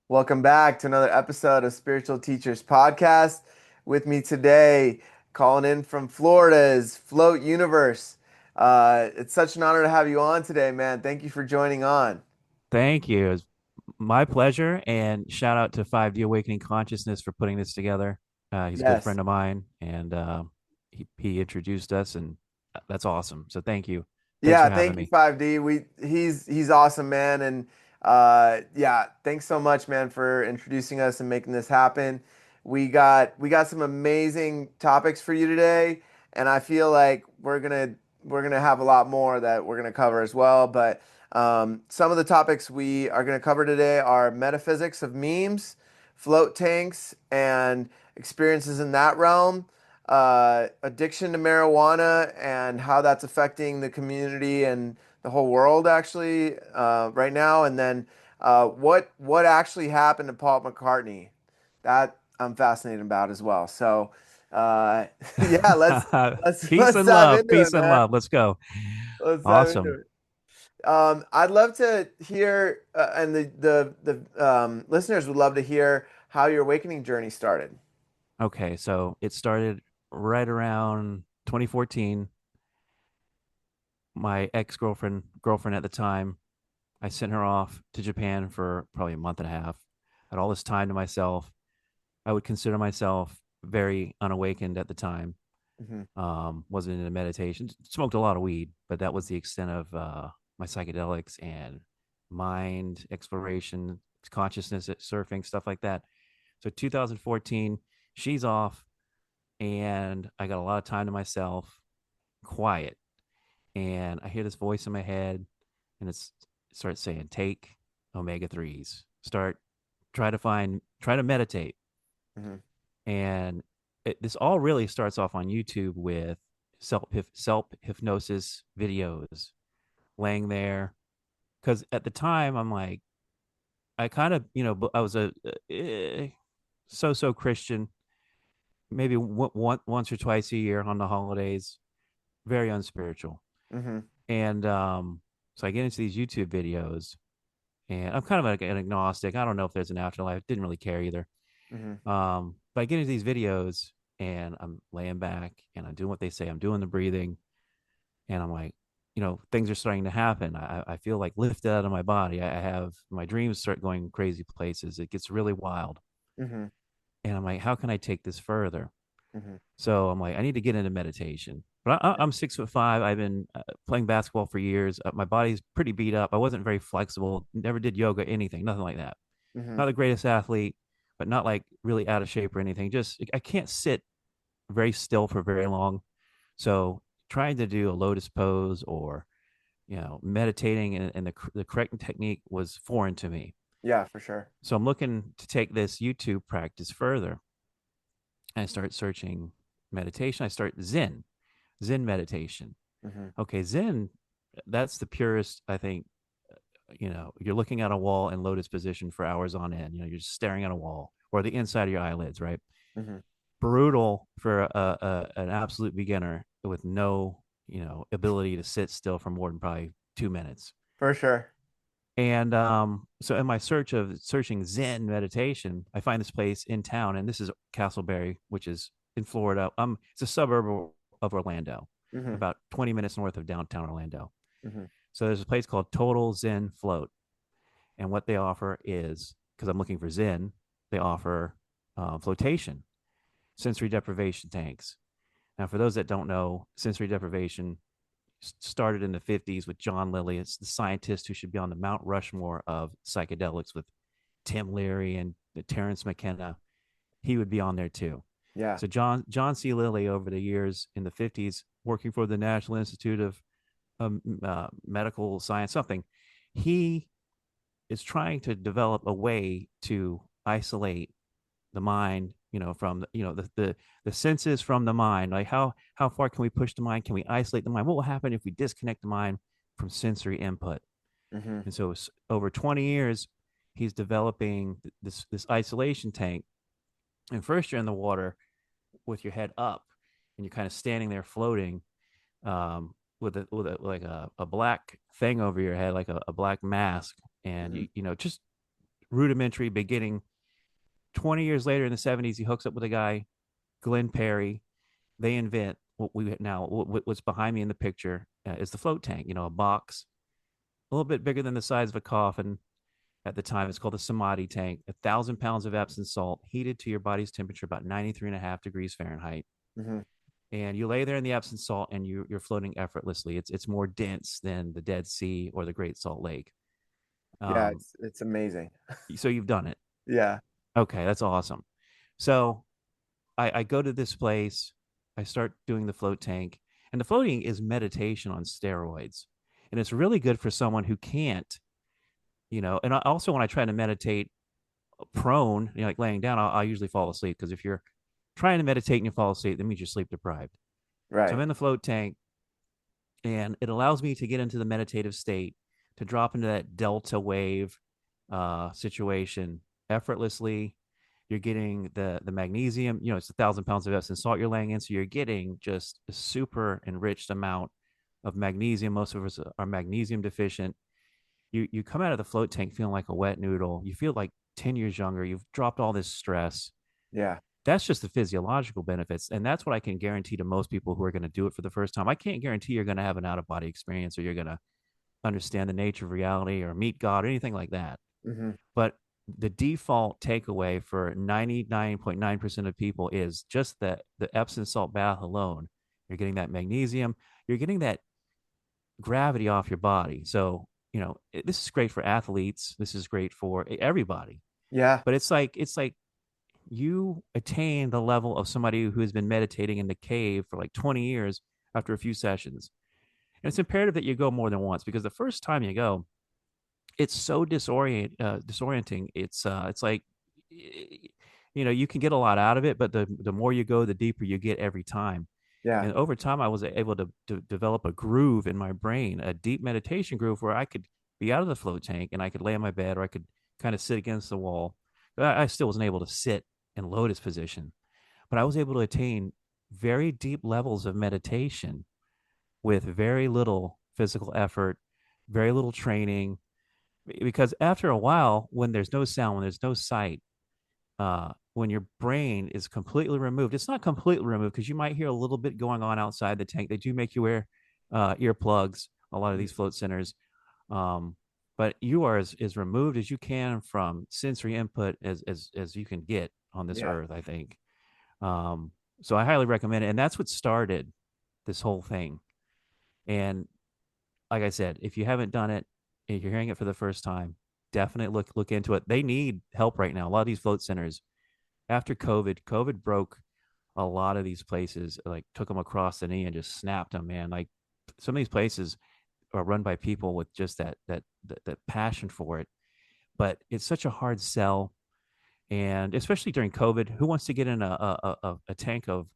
Welcome back to another episode of Spiritual Teachers Podcast. With me today, calling in from Florida's Float Universe. It's such an honor to have you on today, man. Thank you for joining on. Thank you. It's my pleasure. And shout out to 5D Awakening Consciousness for putting this together. He's a good Yes. friend of mine, and he introduced us, and that's awesome. So thank you. Thanks Yeah, for having thank you, me. 5D. He's awesome, man. And yeah, thanks so much, man, for introducing us and making this happen. We got some amazing topics for you today, and I feel like we're gonna have a lot more that we're gonna cover as well. But some of the topics we are gonna cover today are metaphysics of memes, float tanks, and experiences in that realm, addiction to marijuana and how that's affecting the community and the whole world actually right now, and then what actually happened to Paul McCartney. That I'm fascinated about as well. So yeah, Peace let's and dive love. into it, Peace and man. love. Let's go. Let's dive into Awesome. it. I'd love to hear, and the listeners would love to hear how your awakening journey started. Okay, so it started right around 2014. My girlfriend at the time, I sent her off to Japan for probably a month and a half. I had all this time to myself. I would consider myself very unawakened at the time. Hmm. Wasn't into meditation. Smoked a lot of weed, but that was the extent of my psychedelics and mind exploration, consciousness, surfing, stuff like that. So 2014, she's off, and I got a lot of time to myself, quiet, and I hear this voice in my head, and it starts saying, "Take omega threes. Try to meditate." Hmm. And this all really starts off on YouTube with self hypnosis videos, laying there. Because at the time, I'm like, I kind of, I was a so Christian, maybe once or twice a year on the holidays, very unspiritual. Hmm. And so I get into these YouTube videos, and I'm kind of like an agnostic. I don't know if there's an afterlife. Didn't really care either. Hmm. But I get into these videos, and I'm laying back, and I'm doing what they say. I'm doing the breathing, and I'm like, things are starting to happen. I feel like lifted out of my body. I have my dreams start going crazy places. It gets really wild. Hmm. And I'm like, how can I take this further? Hmm. So I'm like, I need to get into meditation. But I'm 6'5". I've been playing basketball for years. My body's pretty beat up. I wasn't very flexible. Never did yoga, anything, nothing like that. Hmm. Not the greatest athlete, but not like really out of shape or anything. Just I can't sit very still for very long. So trying to do a lotus pose or meditating and the correct technique was foreign to me. Yeah, for sure. So I'm looking to take this YouTube practice further. I start searching meditation. I start Zen meditation. Hmm. Okay, Zen, that's the purest, I think. You're looking at a wall in lotus position for hours on end. You're just staring at a wall or the inside of your eyelids, right? Hmm. Brutal for an absolute beginner with no, ability to sit still for more than probably 2 minutes. For sure. And so in my searching Zen meditation, I find this place in town, and this is Castleberry, which is in Florida. It's a suburb of Orlando, Hmm. about 20 minutes north of downtown Orlando. Hmm. So there's a place called Total Zen Float, and what they offer is, because I'm looking for Zen, they offer flotation, sensory deprivation tanks. Now, for those that don't know, sensory deprivation started in the 50s with John Lilly. It's the scientist who should be on the Mount Rushmore of psychedelics with Tim Leary and Terrence McKenna. He would be on there too. Yeah. So John C. Lilly, over the years in the 50s, working for the National Institute of Medical Science, something, he is trying to develop a way to isolate the mind, from the senses from the mind. Like how far can we push the mind? Can we isolate the mind? What will happen if we disconnect the mind from sensory input? Hmm. And so over 20 years, he's developing this isolation tank. And first you're in the water with your head up, and you're kind of standing there floating, with like a black thing over your head, like a black mask, and Hmm. just rudimentary beginning. 20 years later in the 70s, he hooks up with a guy, Glenn Perry. They invent what we now, what's behind me in the picture is the float tank, a box a little bit bigger than the size of a coffin at the time. It's called a samadhi tank, 1,000 pounds of Epsom salt heated to your body's temperature, about 93.5 degrees Fahrenheit. Hmm. And you lay there in the Epsom salt and you're floating effortlessly. It's more dense than the Dead Sea or the Great Salt Lake. Yeah, Um, it's amazing. so you've done it. Yeah. Okay, that's awesome. So I go to this place, I start doing the float tank, and the floating is meditation on steroids. And it's really good for someone who can't, and also when I try to meditate prone, like laying down, I'll usually fall asleep because if you're trying to meditate and you fall asleep, that means you're sleep deprived. So I'm Right. in the float tank and it allows me to get into the meditative state, to drop into that delta wave situation effortlessly. You're getting the magnesium, it's 1,000 pounds of Epsom salt you're laying in, so you're getting just a super enriched amount of magnesium. Most of us are magnesium deficient. You come out of the float tank feeling like a wet noodle. You feel like 10 years younger. You've dropped all this stress. Yeah. That's just the physiological benefits. And that's what I can guarantee to most people who are going to do it for the first time. I can't guarantee you're going to have an out of body experience or you're going to understand the nature of reality or meet God or anything like that. Hmm. But the default takeaway for 99.9% of people is just that the Epsom salt bath alone. You're getting that magnesium, you're getting that gravity off your body. So, this is great for athletes. This is great for everybody. Yeah. But it's like you attain the level of somebody who has been meditating in the cave for like 20 years after a few sessions. And it's imperative that you go more than once because the first time you go, it's so disorienting. It's like you can get a lot out of it, but the more you go, the deeper you get every time. Yeah. And over time, I was able to develop a groove in my brain, a deep meditation groove where I could be out of the float tank and I could lay on my bed or I could kind of sit against the wall. But I still wasn't able to sit in lotus position, but I was able to attain very deep levels of meditation with very little physical effort, very little training. Because after a while, when there's no sound, when there's no sight, when your brain is completely removed, it's not completely removed because you might hear a little bit going on outside the tank. They do make you wear earplugs, a lot of these float centers. Um, but you are as removed as you can from sensory input as you can get on this Yeah. earth, I think. So I highly recommend it. And that's what started this whole thing. And like I said, if you haven't done it, if you're hearing it for the first time, definitely look into it. They need help right now. A lot of these float centers after COVID broke a lot of these places, like took them across the knee and just snapped them, man. Like some of these places are run by people with just that passion for it, but it's such a hard sell. And especially during COVID, who wants to get in a tank of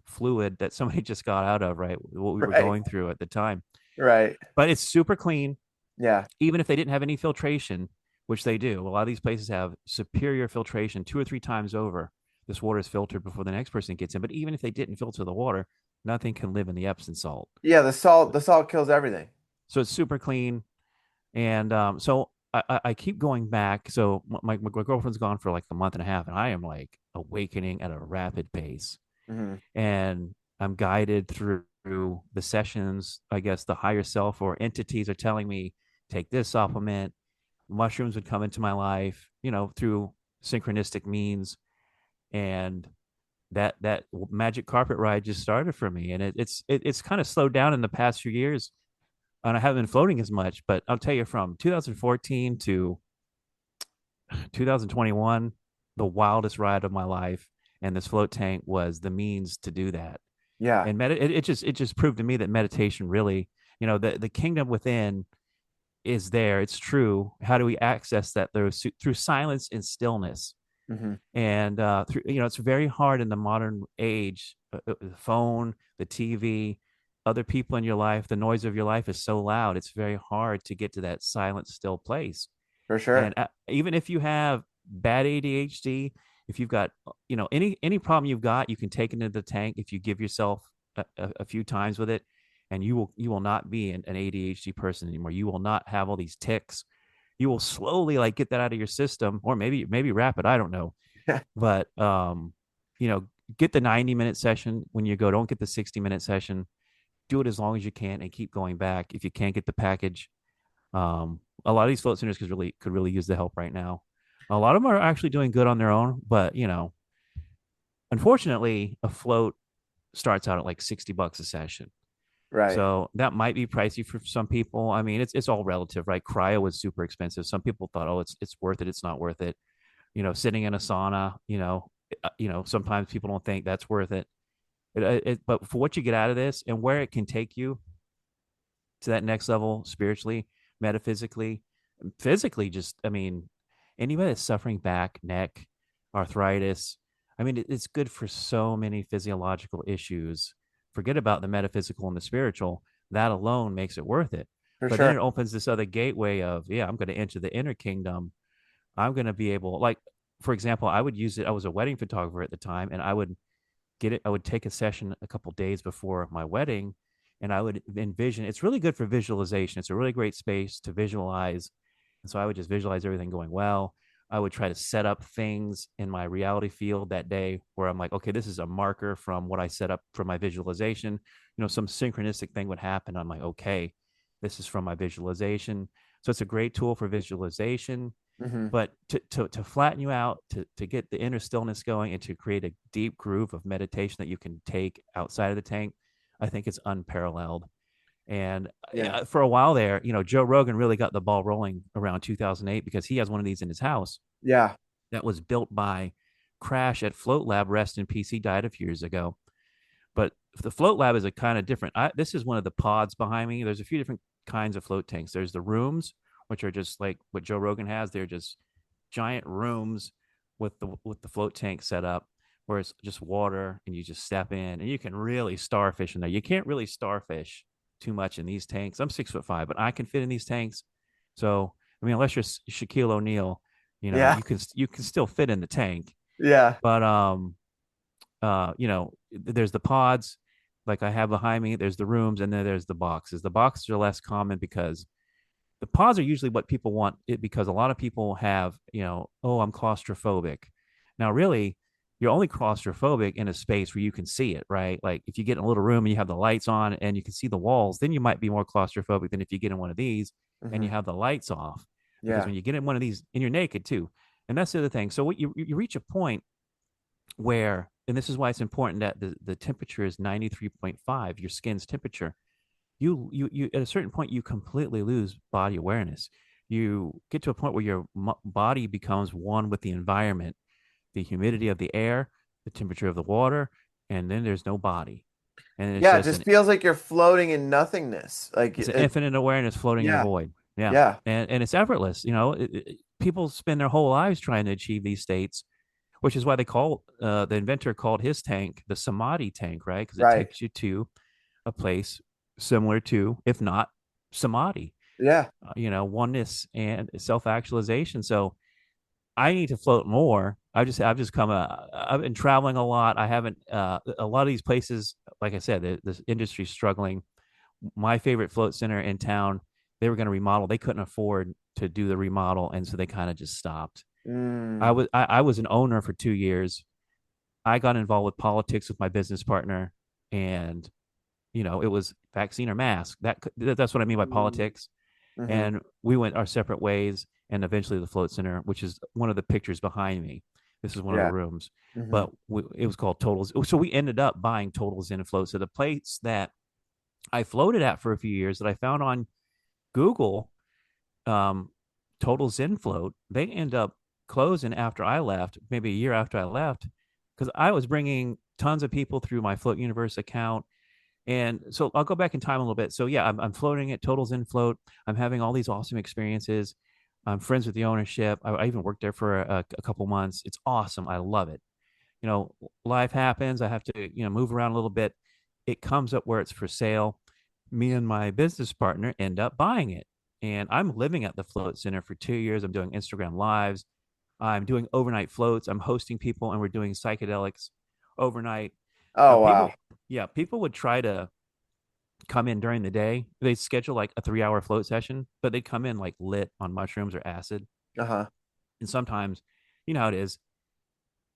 fluid that somebody just got out of, right? What we were Right. going through at the time. Right. But it's super clean. Yeah. Even if they didn't have any filtration, which they do, a lot of these places have superior filtration 2 or 3 times over. This water is filtered before the next person gets in. But even if they didn't filter the water, nothing can live in the Epsom salt. Yeah. The salt kills everything. So it's super clean. And so I keep going back. So my girlfriend's gone for like a month and a half, and I am like awakening at a rapid pace. Hmm. And I'm guided through the sessions. I guess the higher self or entities are telling me, take this supplement. Mushrooms would come into my life, through synchronistic means. And that magic carpet ride just started for me. And it's kind of slowed down in the past few years. And I haven't been floating as much, but I'll tell you from 2014 to 2021, the wildest ride of my life. And this float tank was the means to do that. Yeah. And it just proved to me that meditation really, the kingdom within is there. It's true. How do we access that? Through silence and stillness. Hmm. And through, it's very hard in the modern age. The phone, the TV, other people in your life, the noise of your life is so loud. It's very hard to get to that silent, still place. For sure. And even if you have bad ADHD, if you've got any problem you've got, you can take it into the tank if you give yourself a few times with it, and you will not be an ADHD person anymore. You will not have all these tics. you will slowly like get that out of your system, or maybe rapid, I don't know. But you know, get the 90-minute session when you go. Don't get the 60-minute session. Do it as long as you can and keep going back. If you can't get the package, a lot of these float centers could really use the help right now. A lot of them are actually doing good on their own, but unfortunately, a float starts out at like $60 a session. Right. So that might be pricey for some people. I mean, it's all relative, right? Cryo was super expensive. Some people thought, oh, it's worth it. It's not worth it. Sitting in a sauna, sometimes people don't think that's worth it. But for what you get out of this and where it can take you to that next level spiritually, metaphysically, physically, just, I mean, anybody that's suffering back, neck, arthritis, I mean, it's good for so many physiological issues. Forget about the metaphysical and the spiritual. That alone makes it worth it. For But then sure. it opens this other gateway of, yeah, I'm going to enter the inner kingdom. I'm going to be able, like, for example, I would use it. I was a wedding photographer at the time, and I would get it. I would take a session a couple days before my wedding, and I would envision. It's really good for visualization. It's a really great space to visualize. And so I would just visualize everything going well. I would try to set up things in my reality field that day where I'm like, okay, this is a marker from what I set up for my visualization. Some synchronistic thing would happen. I'm like, okay, this is from my visualization. So it's a great tool for visualization. Hmm. But to flatten you out, to get the inner stillness going, and to create a deep groove of meditation that you can take outside of the tank, I think it's unparalleled. And Yeah. for a while there, Joe Rogan really got the ball rolling around 2008 because he has one of these in his house Yeah. that was built by Crash at Float Lab. Rest in peace. He died a few years ago. But the Float Lab is a kind of different. This is one of the pods behind me. There's a few different kinds of float tanks. There's the rooms, which are just like what Joe Rogan has. They're just giant rooms with the float tank set up where it's just water and you just step in and you can really starfish in there. You can't really starfish too much in these tanks. I'm 6'5", but I can fit in these tanks. So I mean, unless you're Shaquille O'Neal, Yeah. you can still fit in the tank. Yeah. But there's the pods like I have behind me. There's the rooms, and then there's the boxes. The boxes are less common because the pods are usually what people want it because a lot of people have, oh, I'm claustrophobic. Now, really, you're only claustrophobic in a space where you can see it, right? Like if you get in a little room and you have the lights on and you can see the walls, then you might be more claustrophobic than if you get in one of these and Hmm. you have the lights off. Because Yeah. when you get in one of these, and you're naked too, and that's the other thing. So what you reach a point where, and this is why it's important that the temperature is 93.5, your skin's temperature. You at a certain point you completely lose body awareness. You get to a point where your body becomes one with the environment, the humidity of the air, the temperature of the water, and then there's no body, and it's Yeah. It just just feels like you're floating in nothingness. Like it's an it. infinite awareness floating in a Yeah. void. Yeah, Yeah. and it's effortless. People spend their whole lives trying to achieve these states, which is why they call the inventor called his tank the samadhi tank, right? Because it Right. takes you to a place similar to, if not samadhi, Yeah. oneness and self actualization. So I need to float more. I've just come. I've been traveling a lot. I haven't. A lot of these places, like I said, the industry's struggling. My favorite float center in town, they were going to remodel. They couldn't afford to do the remodel, and so they kind of just stopped. I Mm. was I was an owner for 2 years. I got involved with politics with my business partner, and it was vaccine or mask. That's what I mean by politics. Mm-hmm. And we went our separate ways. And eventually, the float center, which is one of the pictures behind me, this is one of the Yeah. rooms, Mm-hmm. but it was called Totals. So we ended up buying Totals in and float. So the place that I floated at for a few years that I found on Google, um, Total Zen Float, they end up closing after I left, maybe a year after I left, because I was bringing tons of people through my Float Universe account. And so I'll go back in time a little bit. So yeah, I'm floating at Total Zen Float. I'm having all these awesome experiences. I'm friends with the ownership. I even worked there for a couple months. It's awesome. I love it. Life happens. I have to, move around a little bit. It comes up where it's for sale. Me and my business partner end up buying it. And I'm living at the float center for 2 years. I'm doing Instagram lives. I'm doing overnight floats. I'm hosting people, and we're doing psychedelics overnight. Oh People, wow. yeah, people would try to come in during the day. They schedule like a 3 hour float session, but they come in like lit on mushrooms or acid. Uh-huh. And sometimes, you know how it is,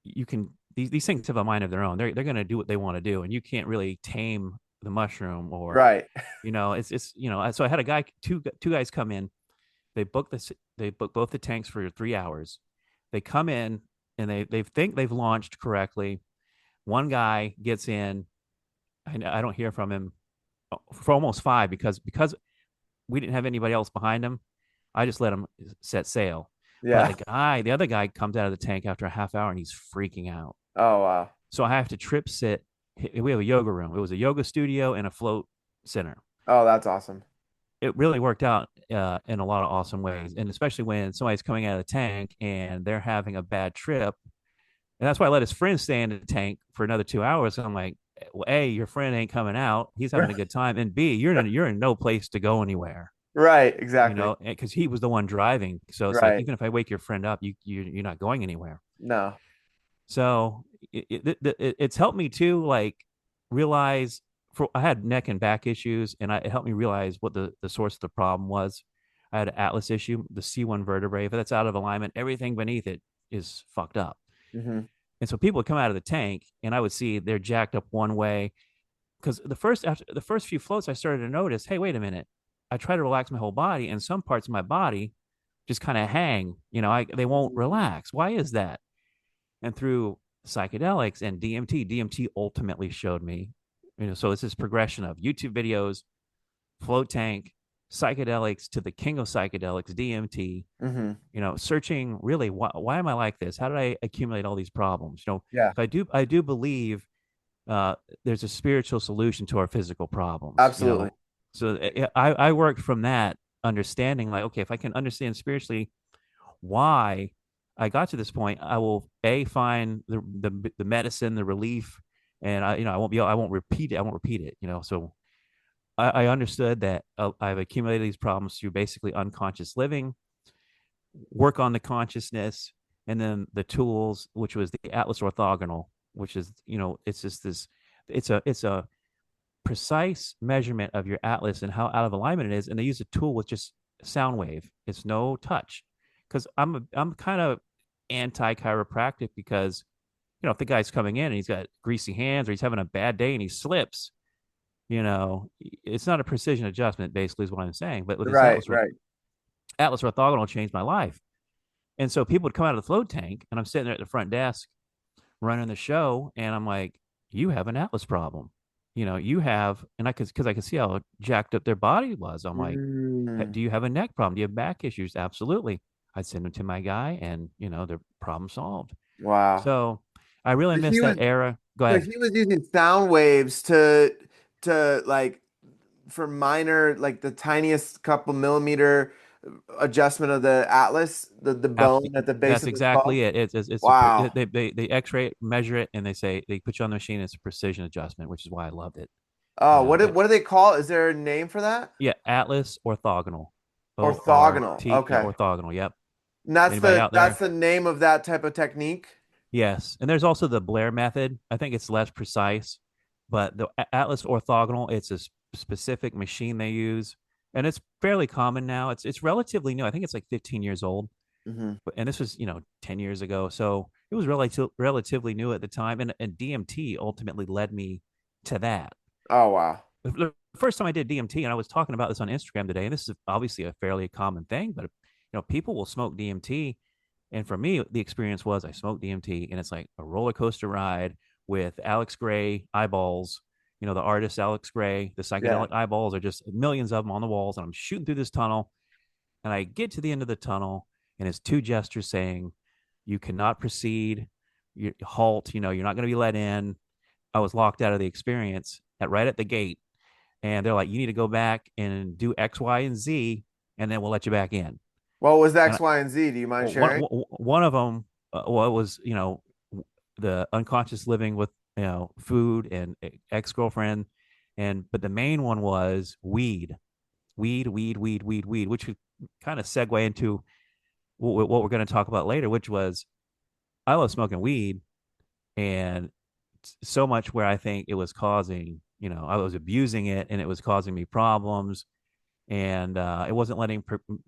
you can these things have a mind of their own. They're going to do what they want to do, and you can't really tame the mushroom. Or Right. it's so I had a guy, two guys come in. They book both the tanks for 3 hours. They come in and they think they've launched correctly. One guy gets in. I don't hear from him for almost five, because we didn't have anybody else behind him. I just let him set sail. But Yeah. the other guy comes out of the tank after a half hour and he's freaking out. Oh, wow. So I have to trip sit. We have a yoga room. It was a yoga studio and a float center. Oh, that's awesome. It really worked out in a lot of awesome ways, and especially when somebody's coming out of the tank and they're having a bad trip. And that's why I let his friend stay in the tank for another 2 hours. And I'm like, well, A, your friend ain't coming out. He's having a good time. And B, you're in no place to go anywhere, Right, exactly. because he was the one driving. So it's like, Right. even if I wake your friend up, you're not going anywhere. No. So it's helped me to like realize, I had neck and back issues, and it helped me realize what the source of the problem was. I had an atlas issue, the C1 vertebrae. If that's out of alignment, everything beneath it is fucked up. Hmm. And so people would come out of the tank, and I would see they're jacked up one way. Because after the first few floats, I started to notice, hey, wait a minute. I try to relax my whole body, and some parts of my body just kind of hang. They won't relax. Why is that? And through psychedelics and DMT ultimately showed me. So it's this progression of YouTube videos, float tank, psychedelics to the king of psychedelics, DMT. Hmm. Searching really, why am I like this? How did I accumulate all these problems? Yeah, So I do believe uh, there's a spiritual solution to our physical problems. absolutely. So I worked from that understanding, like, okay, if I can understand spiritually why I got to this point, I will find the medicine, the relief, and I won't repeat it. I won't repeat it. So I understood that I've accumulated these problems through basically unconscious living, work on the consciousness, and then the tools, which was the Atlas Orthogonal, which is it's just this, it's a precise measurement of your atlas and how out of alignment it is, and they use a tool with just sound wave. It's no touch, because I'm kind of anti chiropractic, because if the guy's coming in and he's got greasy hands, or he's having a bad day and he slips, it's not a precision adjustment, basically, is what I'm saying. But with this Right, right. Atlas Orthogonal changed my life. And so people would come out of the float tank, and I'm sitting there at the front desk running the show, and I'm like, you have an Atlas problem. You have, and because I could see how jacked up their body was. I'm like, Mm, do you have a neck problem? Do you have back issues? Absolutely. I'd send them to my guy, and their problem solved. wow. So I really So miss he was that era. Go so ahead. he was using sound waves to like for minor, like the tiniest couple millimeter adjustment of the atlas, the bone at the base That's of the skull. exactly it. It's Wow. they X-ray it, measure it, and they put you on the machine. It's a precision adjustment, which is why I loved it. Oh, But what do they call? Is there a name for that? yeah, Atlas Orthogonal, Orthogonal. Yeah, Okay. orthogonal. Yep. And Anybody out that's there? the name of that type of technique. Yes, and there's also the Blair method. I think it's less precise, but the Atlas orthogonal, it's a specific machine they use, and it's fairly common now. It's relatively new. I think it's like 15 years old, Hmm. and this was 10 years ago, so it was relatively new at the time. And DMT ultimately led me to that. Oh, wow. The first time I did DMT, and I was talking about this on Instagram today, and this is obviously a fairly common thing, but people will smoke DMT. And for me, the experience was, I smoked DMT, and it's like a roller coaster ride with Alex Gray eyeballs. The artist Alex Gray, the Yeah. psychedelic eyeballs are just millions of them on the walls. And I'm shooting through this tunnel, and I get to the end of the tunnel, and it's two gestures saying, "You cannot proceed. You halt. You're not going to be let in." I was locked out of the experience right at the gate, and they're like, "You need to go back and do X, Y, and Z, and then we'll let you back in." What was And X, Y, and Z? Do you mind one sharing? one of them, well, it was the unconscious living with food and ex-girlfriend, but the main one was weed, which could kind of segue into what we're going to talk about later, which was, I love smoking weed, and so much where I think it was causing I was abusing it and it was causing me problems, and it wasn't letting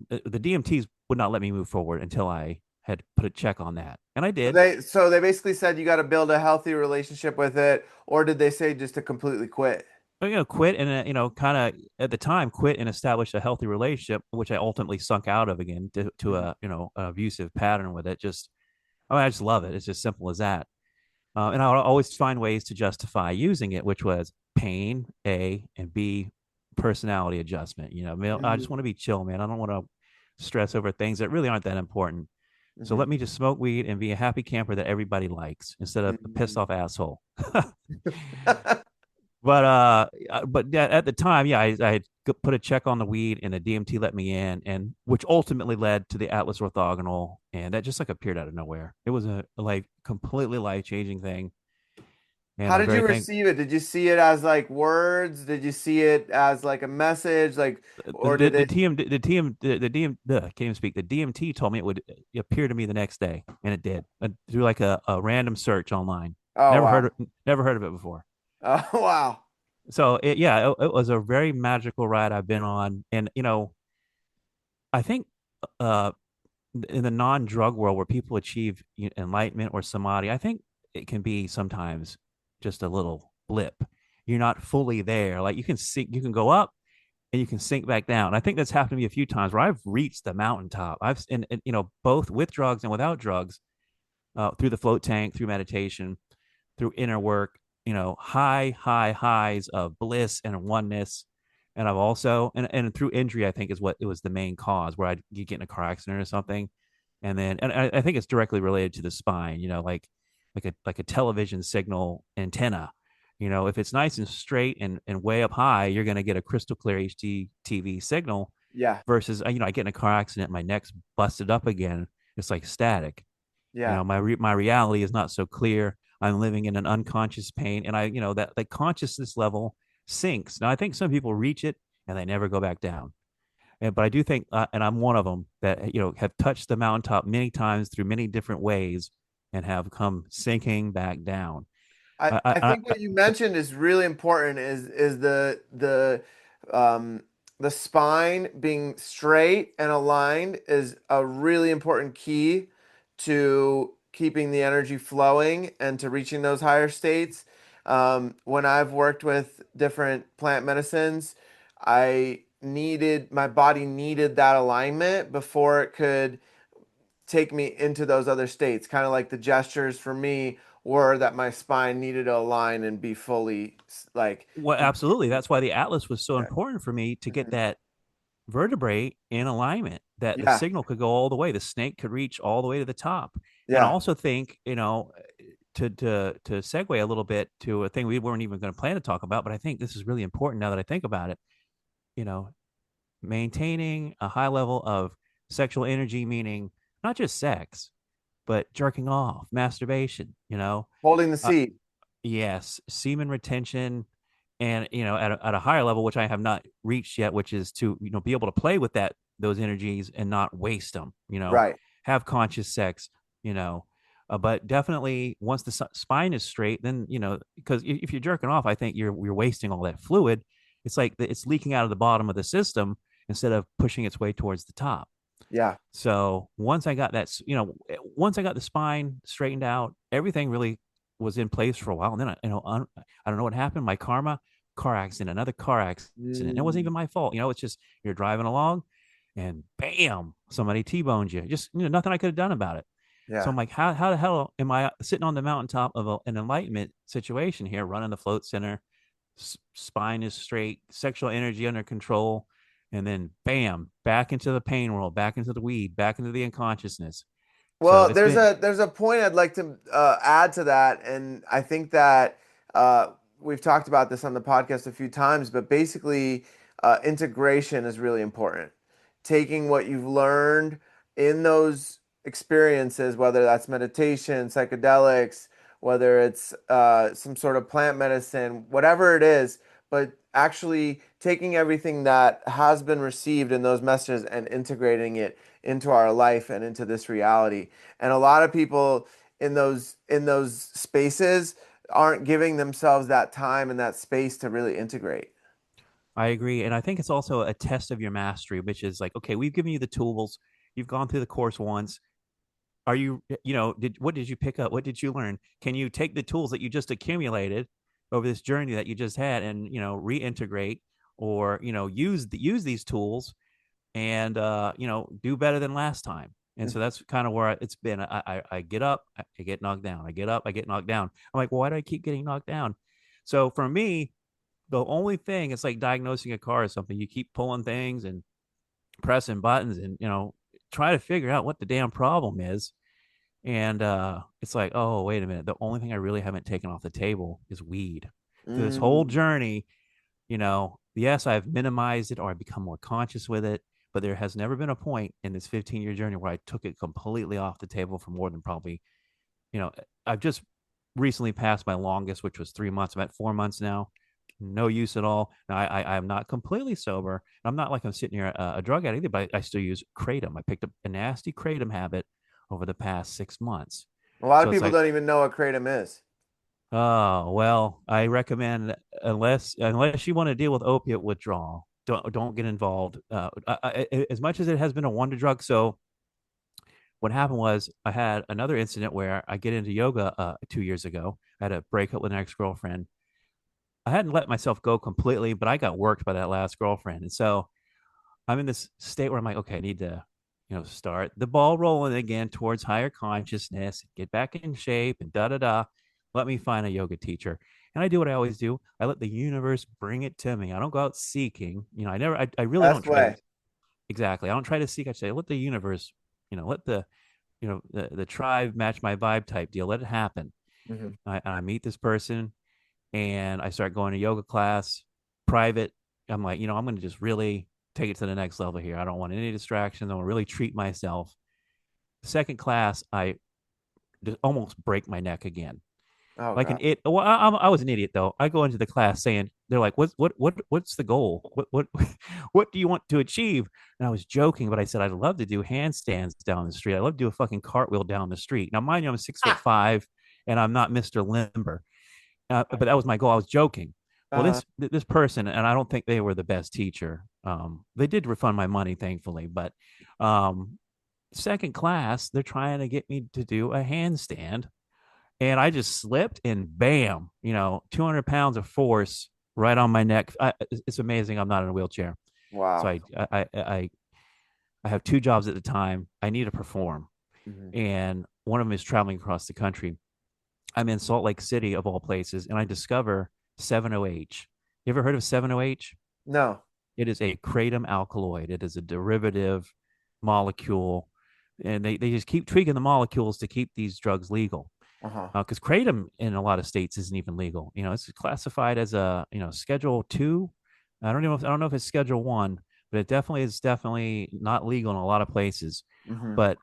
the DMTs would not let me move forward until I had put a check on that, and I So did. they basically said you got to build a healthy relationship with it, or did they say just to completely quit? But, quit and kind of at the time quit and establish a healthy relationship, which I ultimately sunk out of again to Mhm. a an abusive pattern with it. Just I just love it. It's as simple as that. And I'll always find ways to justify using it, which was pain, A, and B, personality adjustment. I just Mhm. want to be chill, man. I don't want to stress over things that really aren't that important. So Mhm. let me just smoke weed and be a happy camper that everybody likes instead of a pissed Mhm. off asshole. But yeah, at the time, yeah, I had put a check on the weed, and the DMT let me in, and which ultimately led to the Atlas Orthogonal, and that just like appeared out of nowhere. It was a like completely life changing thing, and How I'm did very you thankful. receive it? Did you see it as like words? Did you see it as like a message? Like, or did The it? TM the TM the DM I can't even speak. The DMT told me it would appear to me the next day, and it did through like a random search online. Oh wow! Never heard of it before. Oh wow! So it was a very magical ride I've been on, and I think uh in the non-drug world where people achieve enlightenment or samadhi, I think it can be sometimes just a little blip. You're not fully there. Like you can go up and you can sink back down. I think that's happened to me a few times where I've reached the mountaintop. And both with drugs and without drugs, through the float tank, through meditation, through inner work, high highs of bliss and oneness. And I've also, and through injury, I think is what it was the main cause where you get in a car accident or something. And I think it's directly related to the spine, like a television signal antenna. If it's nice and straight and way up high, you're going to get a crystal clear HD TV signal Yeah, versus, I get in a car accident, my neck's busted up again. It's like static. yeah. My reality is not so clear. I'm living in an unconscious pain, and that consciousness level sinks. Now I think some people reach it and they never go back down. But I do think, and I'm one of them that have touched the mountaintop many times through many different ways and have come sinking back down. I I think what you mentioned is really important is um the spine being straight and aligned is a really important key to keeping the energy flowing and to reaching those higher states. When I've worked with different plant medicines, my body needed that alignment before it could take me into those other states. Kind of like the gestures for me were that my spine needed to align and be fully like well, absolutely. completely. That's why the atlas was so Yeah. important for me to get Mhm. that vertebrae in alignment, that the Yeah. signal could go all the way, the snake could reach all the way to the top. And I Yeah. also think, to segue a little bit to a thing we weren't even going to plan to talk about, but I think this is really important now that I think about it. You know, maintaining a high level of sexual energy, meaning not just sex, but jerking off, masturbation, Holding the uh, seat. yes, semen retention, and at a higher level, which I have not reached yet, which is to be able to play with those energies and not waste them. Right. Have conscious sex. But definitely once the spine is straight, then because if you're jerking off, I think you're wasting all that fluid. It's like it's leaking out of the bottom of the system instead of pushing its way towards the top. Yeah. So once I got the spine straightened out, everything really was in place for a while. And then I don't know what happened. My karma, car accident, another car accident. It wasn't Mm, even my fault. It's just you're driving along, and bam, somebody t-boned you. Just nothing I could have done about it. So yeah. I'm like, how the hell am I sitting on the mountaintop of an enlightenment situation here, running the float center, spine is straight, sexual energy under control, and then bam, back into the pain world, back into the weed, back into the unconsciousness. So Well, it's been there's a point I'd like to add to that, and I think that we've talked about this on the podcast a few times, but basically, integration is really important. Taking what you've learned in those experiences, whether that's meditation, psychedelics, whether it's some sort of plant medicine, whatever it is, but actually taking everything that has been received in those messages and integrating it into our life and into this reality. And a lot of people in those spaces, aren't giving themselves that time and that space to really integrate. I agree. And I think it's also a test of your mastery, which is like, okay, we've given you the tools. You've gone through the course once. Are you, what did you pick up? What did you learn? Can you take the tools that you just accumulated over this journey that you just had and, reintegrate or, use these tools and, do better than last time? And so that's kind of where it's been. I get up, I get knocked down. I get up, I get knocked down. I'm like, well, why do I keep getting knocked down? So for me, the only thing, it's like diagnosing a car or something. You keep pulling things and pressing buttons and, try to figure out what the damn problem is. And it's like, oh, wait a minute. The only thing I really haven't taken off the table is weed. Through this whole Mm. journey, yes, I've minimized it or I've become more conscious with it, but there has never been a point in this 15-year journey where I took it completely off the table for more than probably, you know, I've just recently passed my longest, which was 3 months. I'm at 4 months now. No use at all. Now, I'm not completely sober. I'm not like I'm sitting here a drug addict either, but I still use Kratom. I picked up a nasty Kratom habit over the past 6 months. A lot of So it's people like, don't even know what kratom is. oh well, I recommend unless you want to deal with opiate withdrawal, don't get involved. As much as it has been a wonder drug, so what happened was I had another incident where I get into yoga 2 years ago. I had a breakup with an ex girlfriend. I hadn't let myself go completely, but I got worked by that last girlfriend, and so I'm in this state where I'm like, okay, I need to, start the ball rolling again towards higher consciousness, get back in shape, and da da da. Let me find a yoga teacher. And I do what I always do. I let the universe bring it to me. I don't go out seeking. I really don't Best try to, way. exactly. I don't try to seek. I say, let the universe, let the tribe match my vibe type deal. Let it happen. Hmm. I meet this person and I start going to yoga class, private. I'm like, I'm going to just really take it to the next level here. I don't want any distractions. I want to really treat myself. Second class, I just almost break my neck again. Oh Like an God. it. Well, I was an idiot though. I go into the class saying they're like, what's the goal? What what do you want to achieve? And I was joking, but I said I'd love to do handstands down the street. I love to do a fucking cartwheel down the street. Now, mind you, I'm 6'5" and I'm not Mr. Limber. But that was my goal. I was joking. Well, Uh-huh. this person, and I don't think they were the best teacher. They did refund my money, thankfully. But um, second class, they're trying to get me to do a handstand, and I just slipped, and bam, 200 pounds of force right on my neck. It's amazing. I'm not in a wheelchair, so Wow. I have two jobs at the time. I need to perform, Hmm. and one of them is traveling across the country. I'm in Salt Lake City of all places, and I discover 7-OH. You ever heard of 7-OH? No. It is a kratom alkaloid. It is a derivative molecule, and they just keep tweaking the molecules to keep these drugs legal. Uh-huh. Because kratom in a lot of states isn't even legal. It's classified as a Schedule 2. I don't know if it's Schedule 1, but it definitely is definitely not legal in a lot of places. Hmm. But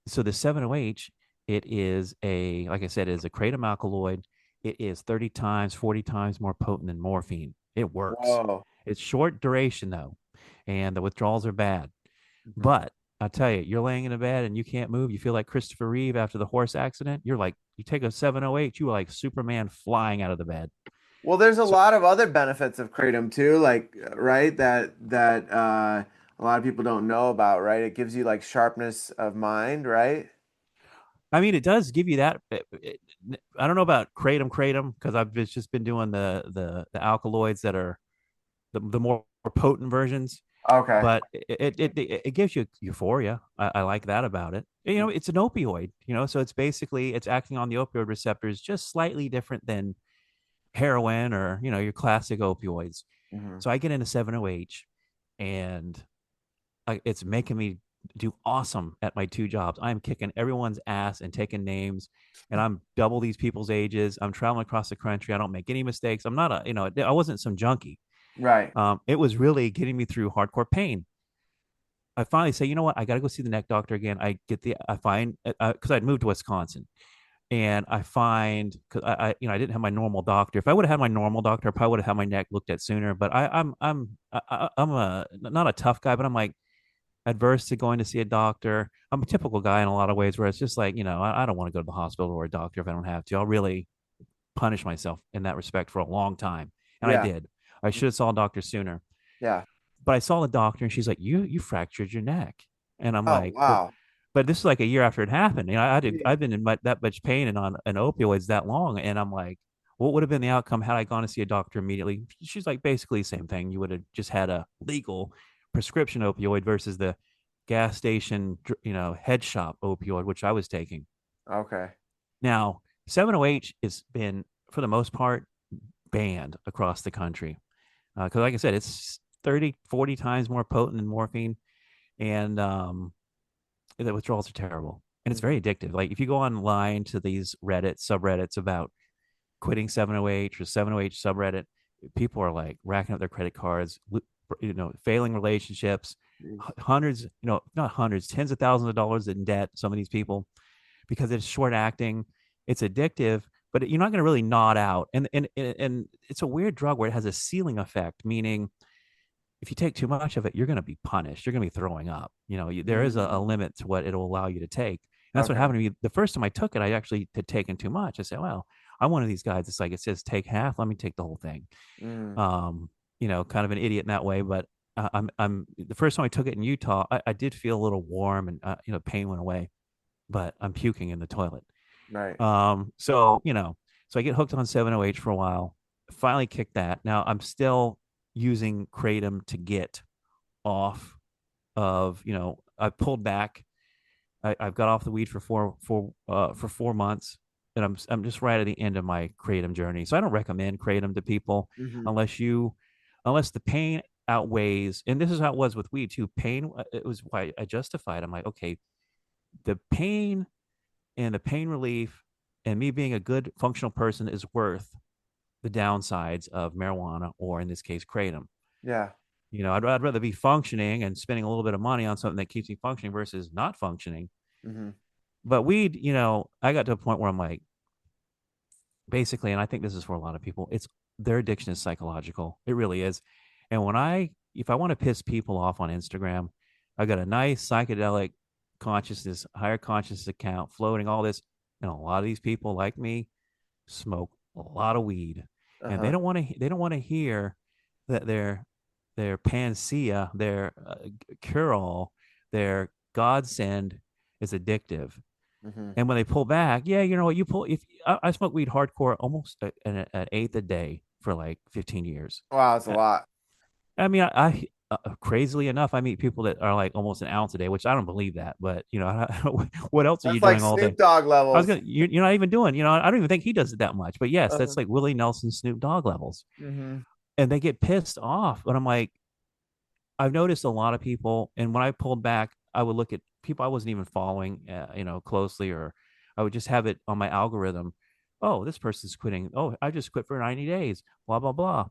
so the 7-OH, it is like I said, it is a kratom alkaloid. It is 30 times, 40 times more potent than morphine. It works. Whoa. It's short duration though, and the withdrawals are bad. Hmm. But I tell you, you're laying in a bed and you can't move. You feel like Christopher Reeve after the horse accident. You're like, you take a 708, you are like Superman flying out of the bed. Well, there's a So, lot of other benefits of kratom too, like right, that a lot of people don't know about, right? It gives you like sharpness of mind, right? I mean, it does give you that. I don't know about kratom because I've just been doing the alkaloids that are the more potent versions, Okay. but it gives you euphoria. I like that about it. It's an opioid. So it's basically it's acting on the opioid receptors just slightly different than heroin or your classic opioids. Hmm. So I get into 7-OH, and it's making me do awesome at my two jobs. I'm kicking everyone's ass and taking names, and I'm double these people's ages. I'm traveling across the country. I don't make any mistakes. I'm not I wasn't some junkie. Right. It was really getting me through hardcore pain. I finally say, you know what? I got to go see the neck doctor again. I find, because I'd moved to Wisconsin, and I find, because I didn't have my normal doctor. If I would have had my normal doctor, I probably would have had my neck looked at sooner. But I'm a not a tough guy, but I'm like adverse to going to see a doctor. I'm a typical guy in a lot of ways, where it's just like, I don't want to go to the hospital or a doctor if I don't have to. I'll really punish myself in that respect for a long time, and I Yeah. did. I should have saw a doctor sooner, Yeah. but I saw the doctor, and she's like, "You fractured your neck," and I'm Oh, like, wow. but this is like a year after it happened. Yeah. I've been in that much pain and on an opioids that long, and I'm like, what would have been the outcome had I gone to see a doctor immediately? She's like, basically the same thing. You would have just had a legal prescription opioid versus the gas station, head shop opioid, which I was taking. Okay. Now, 7-OH has been, for the most part, banned across the country. Because, like I said, it's 30, 40 times more potent than morphine. And the withdrawals are terrible. And it's Mhm. very addictive. Like, if you go online to these subreddits about quitting 7-OH or 7-OH subreddit, people are like racking up their credit cards, failing relationships, Jeez. hundreds, not hundreds, tens of thousands of dollars in debt. Some of these people, because it's short acting, it's addictive, but you're not going to really nod out. And it's a weird drug where it has a ceiling effect, meaning if you take too much of it, you're going to be punished. You're going to be throwing up. There is a Mm. limit to what it'll allow you to take. And that's what Okay. happened to me. The first time I took it, I actually had taken too much. I said, well, I'm one of these guys. It's like, it says take half. Let me take the whole thing. Mm. Um, kind of an idiot in that way. But the first time I took it in Utah, I did feel a little warm and, pain went away, but I'm puking in the toilet. Right. So I get hooked on 7-OH for a while, finally kicked that. Now I'm still using Kratom to get off of, I pulled back. I've got off the weed for 4 months, and I'm just right at the end of my Kratom journey. So I don't recommend Kratom to people Hmm. unless unless the pain outweighs. And this is how it was with weed too. Pain, it was why I justified. I'm like, okay, the pain and the pain relief and me being a good functional person is worth the downsides of marijuana, or in this case, Kratom. Yeah. I'd rather be functioning and spending a little bit of money on something that keeps me functioning versus not functioning. Hmm. But weed, I got to a point where I'm like, basically, and I think this is for a lot of people, it's their addiction is psychological. It really is. And if I want to piss people off on Instagram, I got a nice psychedelic consciousness, higher consciousness account floating all this. And a lot of these people like me smoke a lot of weed, and Uh-huh. they don't want to hear that their panacea, their cure all, their godsend is addictive. Hmm. And when they pull back, yeah, you know what? You pull if I smoke weed hardcore almost an eighth a day for like 15 years. Wow, that's a Uh, lot. I mean, crazily enough, I meet people that are like almost an ounce a day, which I don't believe that. But what else are you That's like doing all day? Snoop Dogg levels. You're not even doing, I don't even think he does it that much. But yes, Uh-huh. that's like Willie Nelson, Snoop Dogg levels. Hmm. And they get pissed off. But I'm like, I've noticed a lot of people, and when I pulled back, I would look at people I wasn't even following, closely, or I would just have it on my algorithm. Oh, this person's quitting. Oh, I just quit for 90 days. Blah blah blah.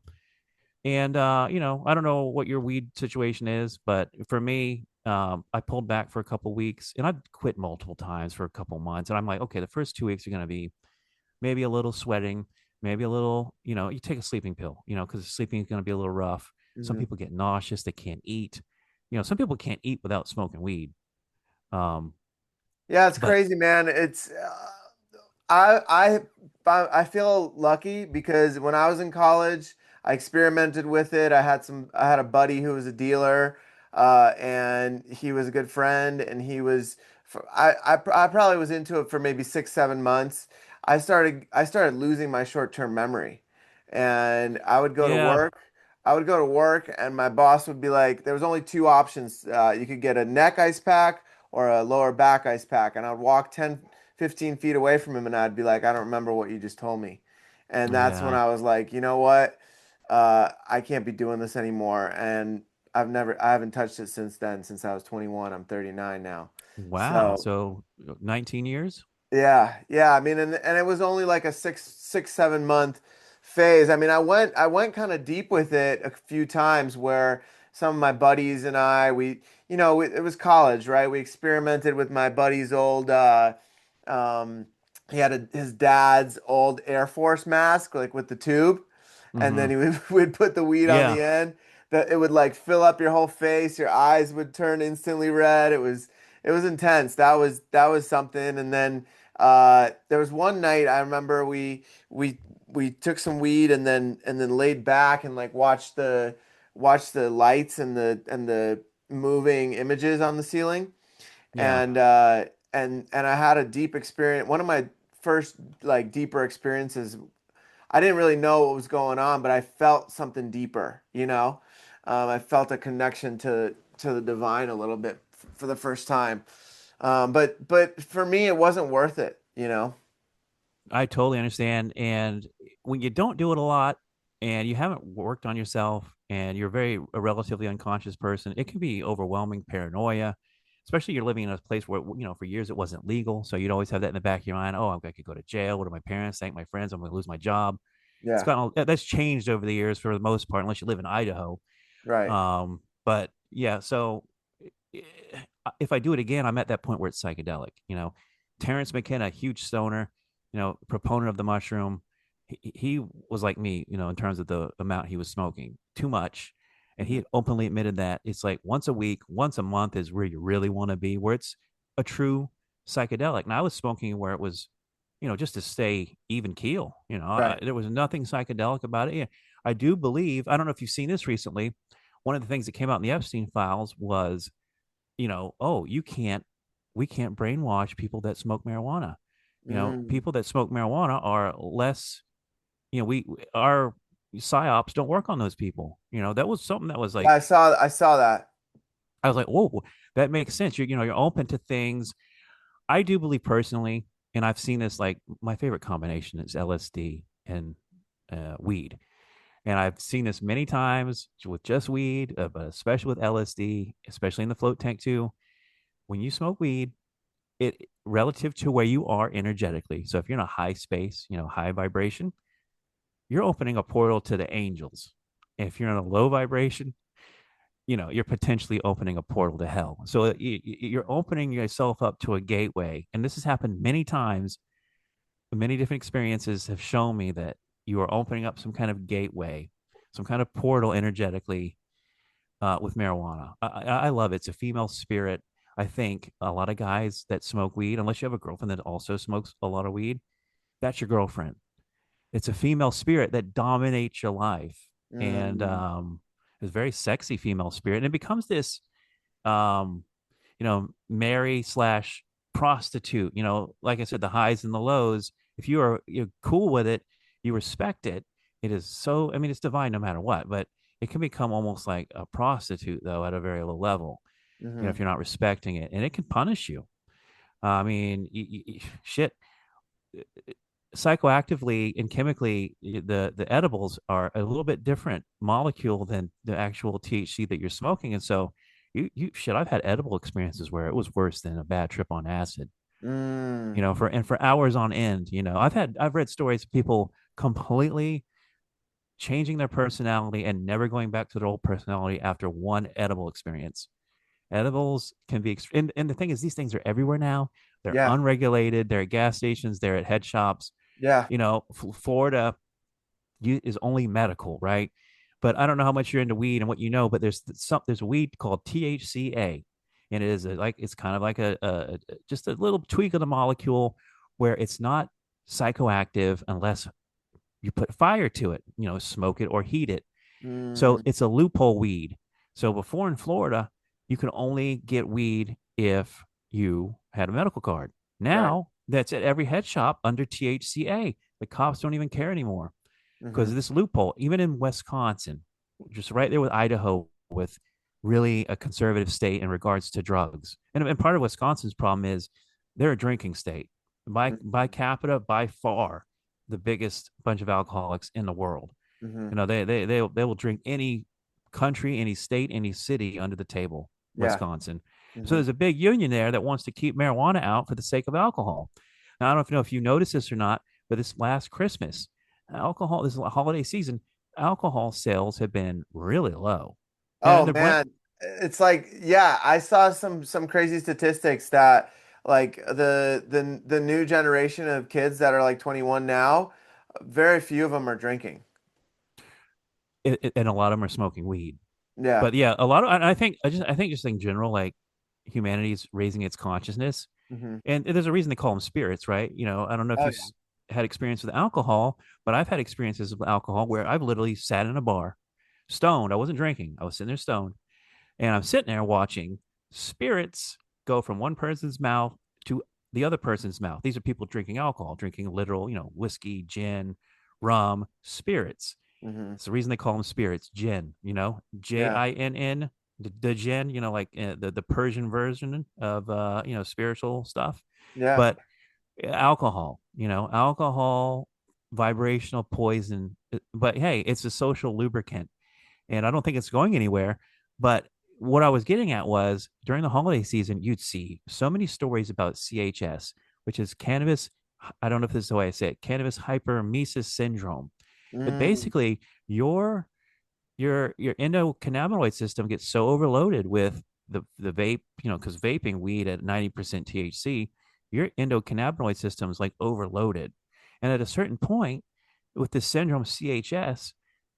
And I don't know what your weed situation is, but for me, I pulled back for a couple weeks, and I've quit multiple times for a couple months. And I'm like, okay, the first 2 weeks are going to be maybe a little sweating, maybe a little, you take a sleeping pill, because sleeping is going to be a little rough. Some Hmm. people get nauseous, they can't eat. Some people can't eat without smoking weed. Um, Yeah, it's but crazy, man. I feel lucky because when I was in college, I experimented with it. I had a buddy who was a dealer, and he was a good friend, and I probably was into it for maybe 6, 7 months. I started losing my short-term memory, and yeah, I would go to work, and my boss would be like, there was only two options. You could get a neck ice pack or a lower back ice pack. And I'd walk 10, 15 feet away from him and I'd be like, I don't remember what you just told me. And that's when yeah. I was like, you know what? I can't be doing this anymore. And I haven't touched it since then, since I was 21. I'm 39 now. Wow. So So 19 years? yeah, yeah. I mean, and it was only like a 7 month phase. I mean, I went kind of deep with it a few times where some of my buddies and it was college, right? We experimented with my buddy's old, um, he had his dad's old Air Force mask, like with the tube, and Mm-hmm. then would put the weed on Yeah. the end. That it would like fill up your whole face, your eyes would turn instantly red. It was intense. That was something. And then there was one night I remember we we took some weed and then laid back and like watched the lights and the moving images on the ceiling. Yeah. And and I had a deep experience. One of my first like deeper experiences. I didn't really know what was going on, but I felt something deeper, you know. I felt a connection to the divine a little bit for the first time. But for me, it wasn't worth it, you know. I totally understand. And when you don't do it a lot and you haven't worked on yourself and you're a relatively unconscious person, it can be overwhelming paranoia, especially you're living in a place where, for years it wasn't legal. So you'd always have that in the back of your mind. Oh, I could go to jail. What do my parents think? My friends, I'm going to lose my job. Yeah, That's changed over the years for the most part, unless you live in Idaho. right. But yeah, so eh, if I do it again, I'm at that point where it's psychedelic. Terrence McKenna, huge stoner, proponent of the mushroom. He was like me, in terms of the amount he was smoking, too much. And he Hmm. had openly admitted that it's like once a week, once a month is where you really want to be, where it's a true psychedelic. Now I was smoking where it was, just to stay even keel. Right. There was nothing psychedelic about it. Yeah, I do believe, I don't know if you've seen this recently. One of the things that came out in the Epstein files was, oh, we can't brainwash people that smoke marijuana. Mm. People that smoke marijuana are less, our psyops don't work on those people. That was something that was Yeah, like, I saw that. I was like, whoa, that makes sense. You're open to things. I do believe personally, and I've seen this, like my favorite combination is LSD and weed. And I've seen this many times with just weed, but especially with LSD, especially in the float tank too. When you smoke weed, it relative to where you are energetically. So if you're in a high space, high vibration, you're opening a portal to the angels. If you're in a low vibration, you're potentially opening a portal to hell. So you're opening yourself up to a gateway. And this has happened many times. Many different experiences have shown me that you are opening up some kind of gateway, some kind of portal energetically with marijuana. I love it. It's a female spirit. I think a lot of guys that smoke weed, unless you have a girlfriend that also smokes a lot of weed, that's your girlfriend. It's a female spirit that dominates your life, and Mm. it's a very sexy female spirit, and it becomes this, um, Mary slash prostitute. Like I said, the highs and the lows. If you're cool with it, you respect it. It is so. I mean, it's divine no matter what, but it can become almost like a prostitute though at a very low level. If Hmm. you're not respecting it, and it can punish you. I mean, shit. Psychoactively and chemically, the edibles are a little bit different molecule than the actual THC that you're smoking, and so you shit. I've had edible experiences where it was worse than a bad trip on acid. Mm. For hours on end. I've read stories of people completely changing their personality and never going back to their old personality after one edible experience. Edibles can be, and the thing is, these things are everywhere now. They're Yeah. unregulated. They're at gas stations. They're at head shops. Yeah. Florida is only medical, right? But I don't know how much you're into weed and what but there's a weed called THCA, and it is it's kind of like a just a little tweak of the molecule where it's not psychoactive unless you put fire to it, smoke it or heat it. So Mm. it's a loophole weed. So before in Florida, you could only get weed if you had a medical card. Right. Now that's at every head shop under THCA. The cops don't even care anymore because Hmm. of this loophole. Even in Wisconsin, just right there with Idaho, with really a conservative state in regards to drugs. And part of Wisconsin's problem is they're a drinking state. By capita, by far, the biggest bunch of alcoholics in the world. Hmm. They will drink any country, any state, any city under the table. Yeah. Wisconsin. So Hmm. there's a big union there that wants to keep marijuana out for the sake of alcohol. Now I don't know if you noticed this or not, but this last Christmas, this holiday season, alcohol sales have been really low, and Oh they're blank. man, it's like yeah, I saw some crazy statistics that like the new generation of kids that are like 21 now, very few of them are drinking. And a lot of them are smoking weed. Yeah. But yeah, a lot of I think just in general, like humanity is raising its consciousness, Hmm. and there's a reason they call them spirits, right? I don't know if Oh you yeah. had experience with alcohol, but I've had experiences with alcohol where I've literally sat in a bar, stoned. I wasn't drinking. I was sitting there stoned, and I'm sitting there watching spirits go from one person's mouth to the other person's mouth. These are people drinking alcohol, drinking literal, whiskey, gin, rum, spirits. Hmm. It's the reason they call them spirits, gin, Yeah. Jinn, the gin, like the Persian version of, spiritual stuff. Yeah. But alcohol, alcohol, vibrational poison. But hey, it's a social lubricant, and I don't think it's going anywhere. But what I was getting at was during the holiday season, you'd see so many stories about CHS, which is cannabis. I don't know if this is the way I say it, cannabis hyperemesis syndrome. But Mm. basically, your endocannabinoid system gets so overloaded with the vape, because vaping weed at 90% THC, your endocannabinoid system is like overloaded. And at a certain point with this syndrome CHS,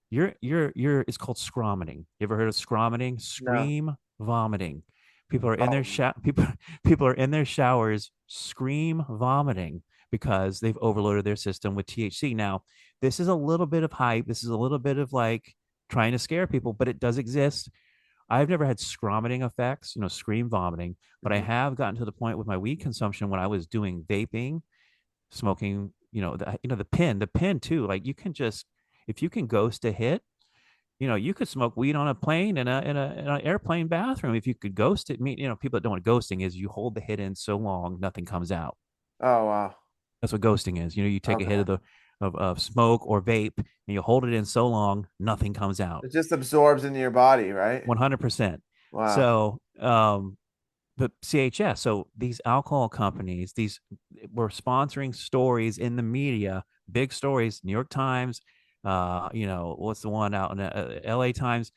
you're it's called scromiting. You ever heard of scromiting? No. Scream vomiting. People are in their Oh. shower people are in their showers scream vomiting because they've overloaded their system with THC. Now, this is a little bit of hype. This is a little bit of like trying to scare people, but it does exist. I've never had scromiting effects, scream vomiting, but I Hmm. have gotten to the point with my weed consumption when I was doing vaping, smoking, the pin too. Like you can just, if you can ghost a hit, you could smoke weed on a plane in an airplane bathroom if you could ghost it. People that don't know what ghosting is, you hold the hit in so long nothing comes out. Oh, wow. That's what ghosting is. You take a hit Okay. of smoke or vape and you hold it in so long nothing comes out. It just absorbs into your body, right? 100%. Wow. So, the CHS. So these alcohol companies, these were sponsoring stories in the media, big stories, New York Times, what's the one out in LA Times,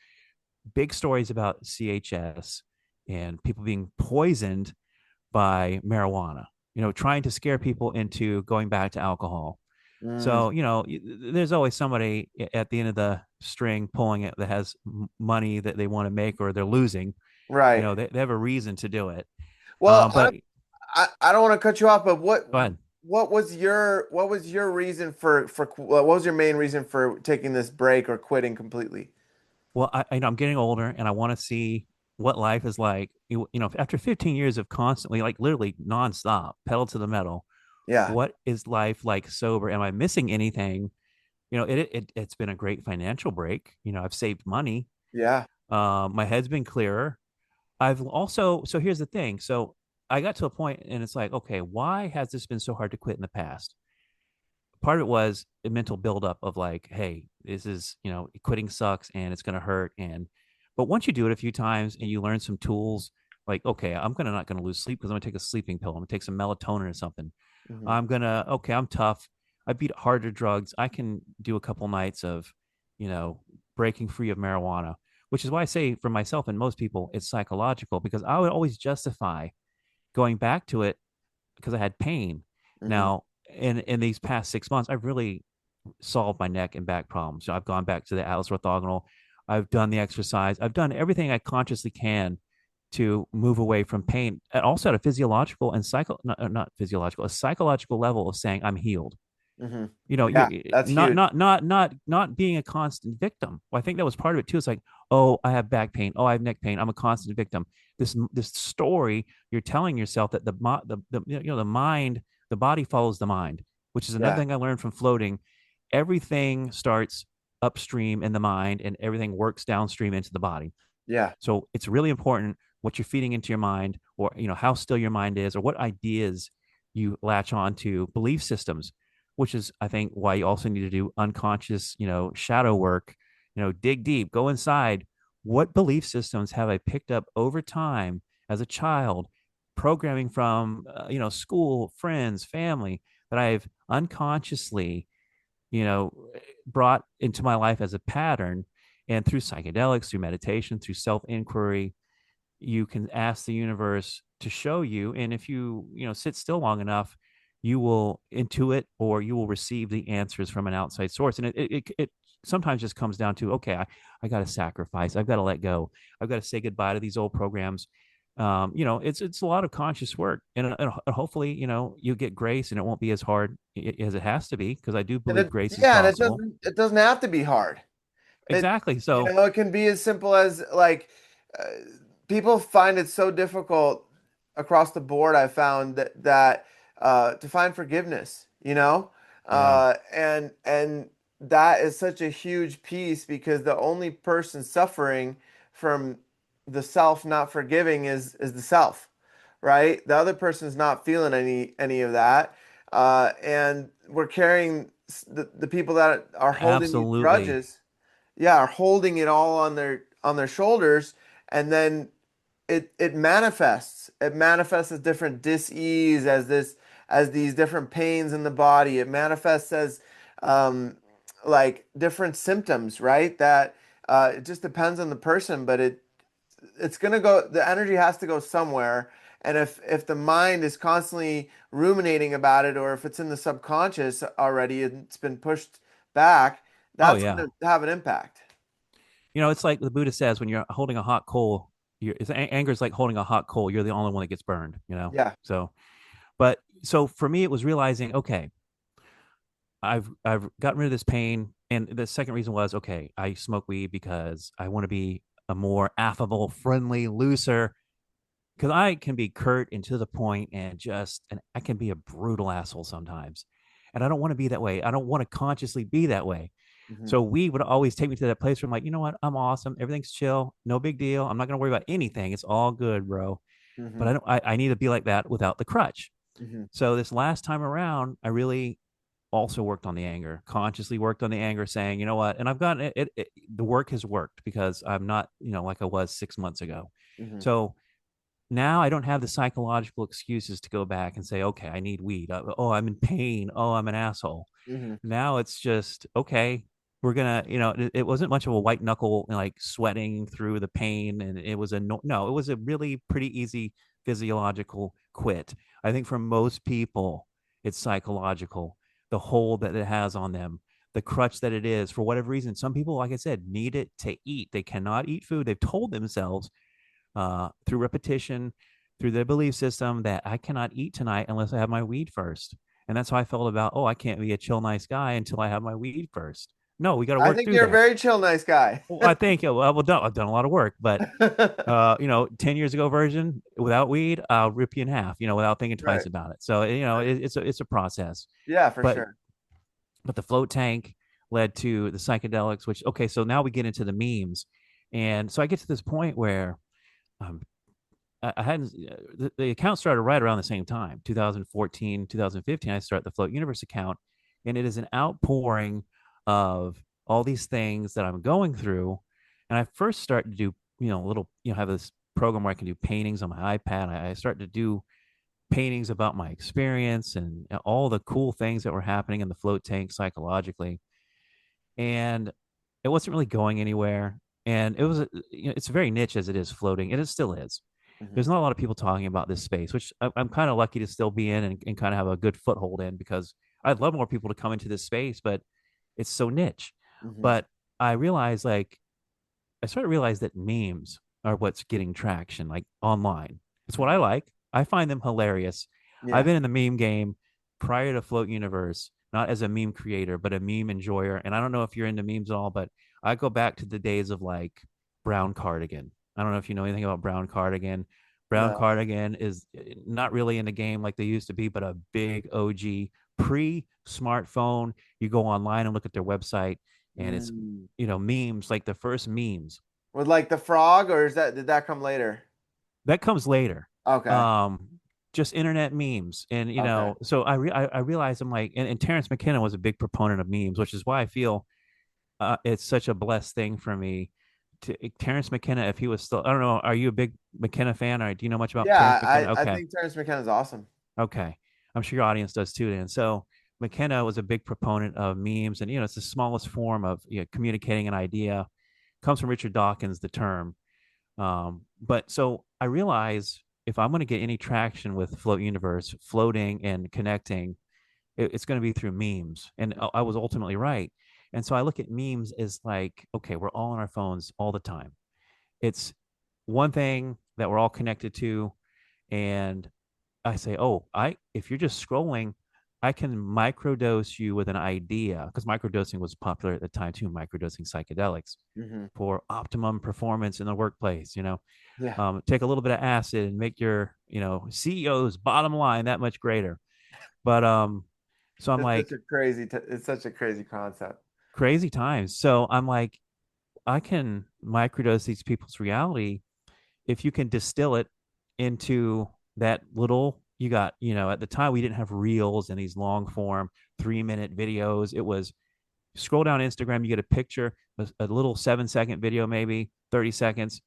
big stories about CHS and people being poisoned by marijuana, trying to scare people into going back to alcohol. Mm. So, there's always somebody at the end of the string pulling it that has money that they want to make or they're losing. Right. They have a reason to do it. Well, But I don't want to cut you off, but go ahead. what was your reason for what was your main reason for taking this break or quitting completely? Well, I'm getting older and I want to see what life is like. After 15 years of constantly, like literally nonstop, pedal to the metal, Yeah. what is life like sober? Am I missing anything? It's been a great financial break. I've saved money. Yeah. My head's been clearer. I've also, so here's the thing. So I got to a point and it's like, okay, why has this been so hard to quit in the past? Part of it was a mental buildup of like, hey, this is, quitting sucks and it's going to hurt. But once you do it a few times and you learn some tools, like, okay, not going to lose sleep because I'm going to take a sleeping pill. I'm going to take some melatonin or something. Hmm. Okay, I'm tough. I beat harder drugs. I can do a couple nights of, you know, breaking free of marijuana, which is why I say for myself and most people, it's psychological because I would always justify going back to it because I had pain. Hmm. Now, in these past 6 months, I've really solved my neck and back problems. So I've gone back to the Atlas Orthogonal. I've done the exercise. I've done everything I consciously can to move away from pain, and also at a physiological and not physiological, a psychological level of saying I'm healed. Hmm. You Yeah, that's not huge. not being a constant victim. Well, I think that was part of it too. It's like, oh, I have back pain. Oh, I have neck pain. I'm a constant victim. This story you're telling yourself that the mind, the body follows the mind, which is another Yeah. thing I learned from floating. Everything starts upstream in the mind, and everything works downstream into the body. Yeah. So it's really important what you're feeding into your mind, or how still your mind is, or what ideas you latch on to, belief systems, which is I think why you also need to do unconscious, shadow work, dig deep, go inside. What belief systems have I picked up over time as a child, programming from school, friends, family, that I've unconsciously you know, brought into my life as a pattern. And through psychedelics, through meditation, through self inquiry, you can ask the universe to show you. And if sit still long enough, you will intuit or you will receive the answers from an outside source. And it sometimes just comes down to, okay, I got to sacrifice. I've got to let go. I've got to say goodbye to these old programs. It's a lot of conscious work, and hopefully, you get grace, and it won't be as hard as it has to be, because I do And believe grace is yeah, and possible. it doesn't have to be hard. It, Exactly. So, it can be as simple as like uh, people find it so difficult across the board. I found that to find forgiveness, yeah. and that is such a huge piece because the only person suffering from the self not forgiving is the self, right? The other person's not feeling any of that, and we're carrying the people that are holding these Absolutely. grudges, yeah, are holding it all on their shoulders, and then it manifests. It manifests as different dis-ease, as these different pains in the body. It manifests as um, like different symptoms, right? That it just depends on the person, but it's gonna go. The energy has to go somewhere, and if the mind is constantly ruminating about it, or if it's in the subconscious already, it's been pushed back. Oh That's yeah. gonna have an impact. It's like the Buddha says, when you're holding a hot coal, anger is like holding a hot coal. You're the only one that gets burned. Yeah. So, but so for me, it was realizing, okay, I've gotten rid of this pain, and the second reason was, okay, I smoke weed because I want to be a more affable, friendly, looser. Because I can be curt and to the point, and I can be a brutal asshole sometimes, and I don't want to be that way. I don't want to consciously be that way. Hmm. So we would always take me to that place where I'm like, you know what? I'm awesome. Everything's chill. No big deal. I'm not going to worry about anything. It's all good, bro. But Hmm. I need to be like that without the crutch. Hmm. So this last time around, I really also worked on the anger, consciously worked on the anger, saying, you know what? And I've gotten the work has worked because I'm not, like I was 6 months ago. Hmm. So now I don't have the psychological excuses to go back and say, okay, I need weed. Oh, I'm in pain. Oh, I'm an asshole. Hmm. Now it's just, okay, we're gonna, it wasn't much of a white knuckle, like sweating through the pain, and it was no, it was a really pretty easy physiological quit. I think for most people, it's psychological, the hold that it has on them, the crutch that it is for whatever reason. Some people, like I said, need it to eat. They cannot eat food. They've told themselves through repetition, through their belief system, that I cannot eat tonight unless I have my weed first. And that's how I felt about, oh, I can't be a chill, nice guy until I have my weed first. No, we got to I work think through you're a that. very chill, nice guy. Well, I think, I've done a lot of work, but 10 years ago version without weed, I'll rip you in half, without thinking twice Right. about it. So, Right. it's a process, Yeah, for but, sure. but the float tank led to the psychedelics, which, okay, so now we get into the memes. And so I get to this point where, um, I hadn't the account started right around the same time, 2014, 2015. I started the Float Universe account, and it is an outpouring of all these things that I'm going through. And I first started to do, little, have this program where I can do paintings on my iPad. I started to do paintings about my experience and all the cool things that were happening in the float tank psychologically. And it wasn't really going anywhere. And it was, it's very niche as it is floating, and it still is. Hmm. There's not a lot of people talking about this space, which I'm kind of lucky to still be in, and kind of have a good foothold in, because I'd love more people to come into this space, but it's so niche. Hmm. But I realized, like, I started to realize that memes are what's getting traction, like online. It's what I like. I find them hilarious. I've Yeah. been in the meme game prior to Float Universe, not as a meme creator, but a meme enjoyer. And I don't know if you're into memes at all, but I go back to the days of like Brown Cardigan. I don't know if you know anything about Brown Cardigan. Brown No. Cardigan is not really in the game like they used to be, but a big OG pre smartphone. You go online and look at their website, and it's, Mm. memes, like the first memes With like the frog, or did that come later? that comes later. Okay. um just internet memes. And Okay. so I realized, I'm like, and Terrence McKenna was a big proponent of memes, which is why I feel it's such a blessed thing for me to Terrence McKenna. If he was still, I don't know, are you a big McKenna fan, or do you know much about Terrence Yeah, McKenna? I Okay. think Terrence McKenna is awesome. Okay. I'm sure your audience does too then. So McKenna was a big proponent of memes, and it's the smallest form of, communicating an idea. Comes from Richard Dawkins, the term. But so I realize, if I'm going to get any traction with Float Universe, floating and connecting, it's going to be through memes. And I was ultimately right. And so I look at memes as like, okay, we're all on our phones all the time. It's one thing. that we're all connected to. And I say, oh, I if you're just scrolling, I can microdose you with an idea, because microdosing was popular at the time too, microdosing psychedelics Hmm. for optimum performance in the workplace. Yeah. Take a little bit of acid and make your CEO's bottom line that much greater. But so I'm It's such like, a crazy, it's such a crazy concept. crazy times. So I'm like, I can microdose these people's reality if you can distill it into that little. You got, at the time we didn't have reels and these long form 3-minute videos. It was scroll down Instagram, you get a picture, a little 7-second video, maybe 30 seconds,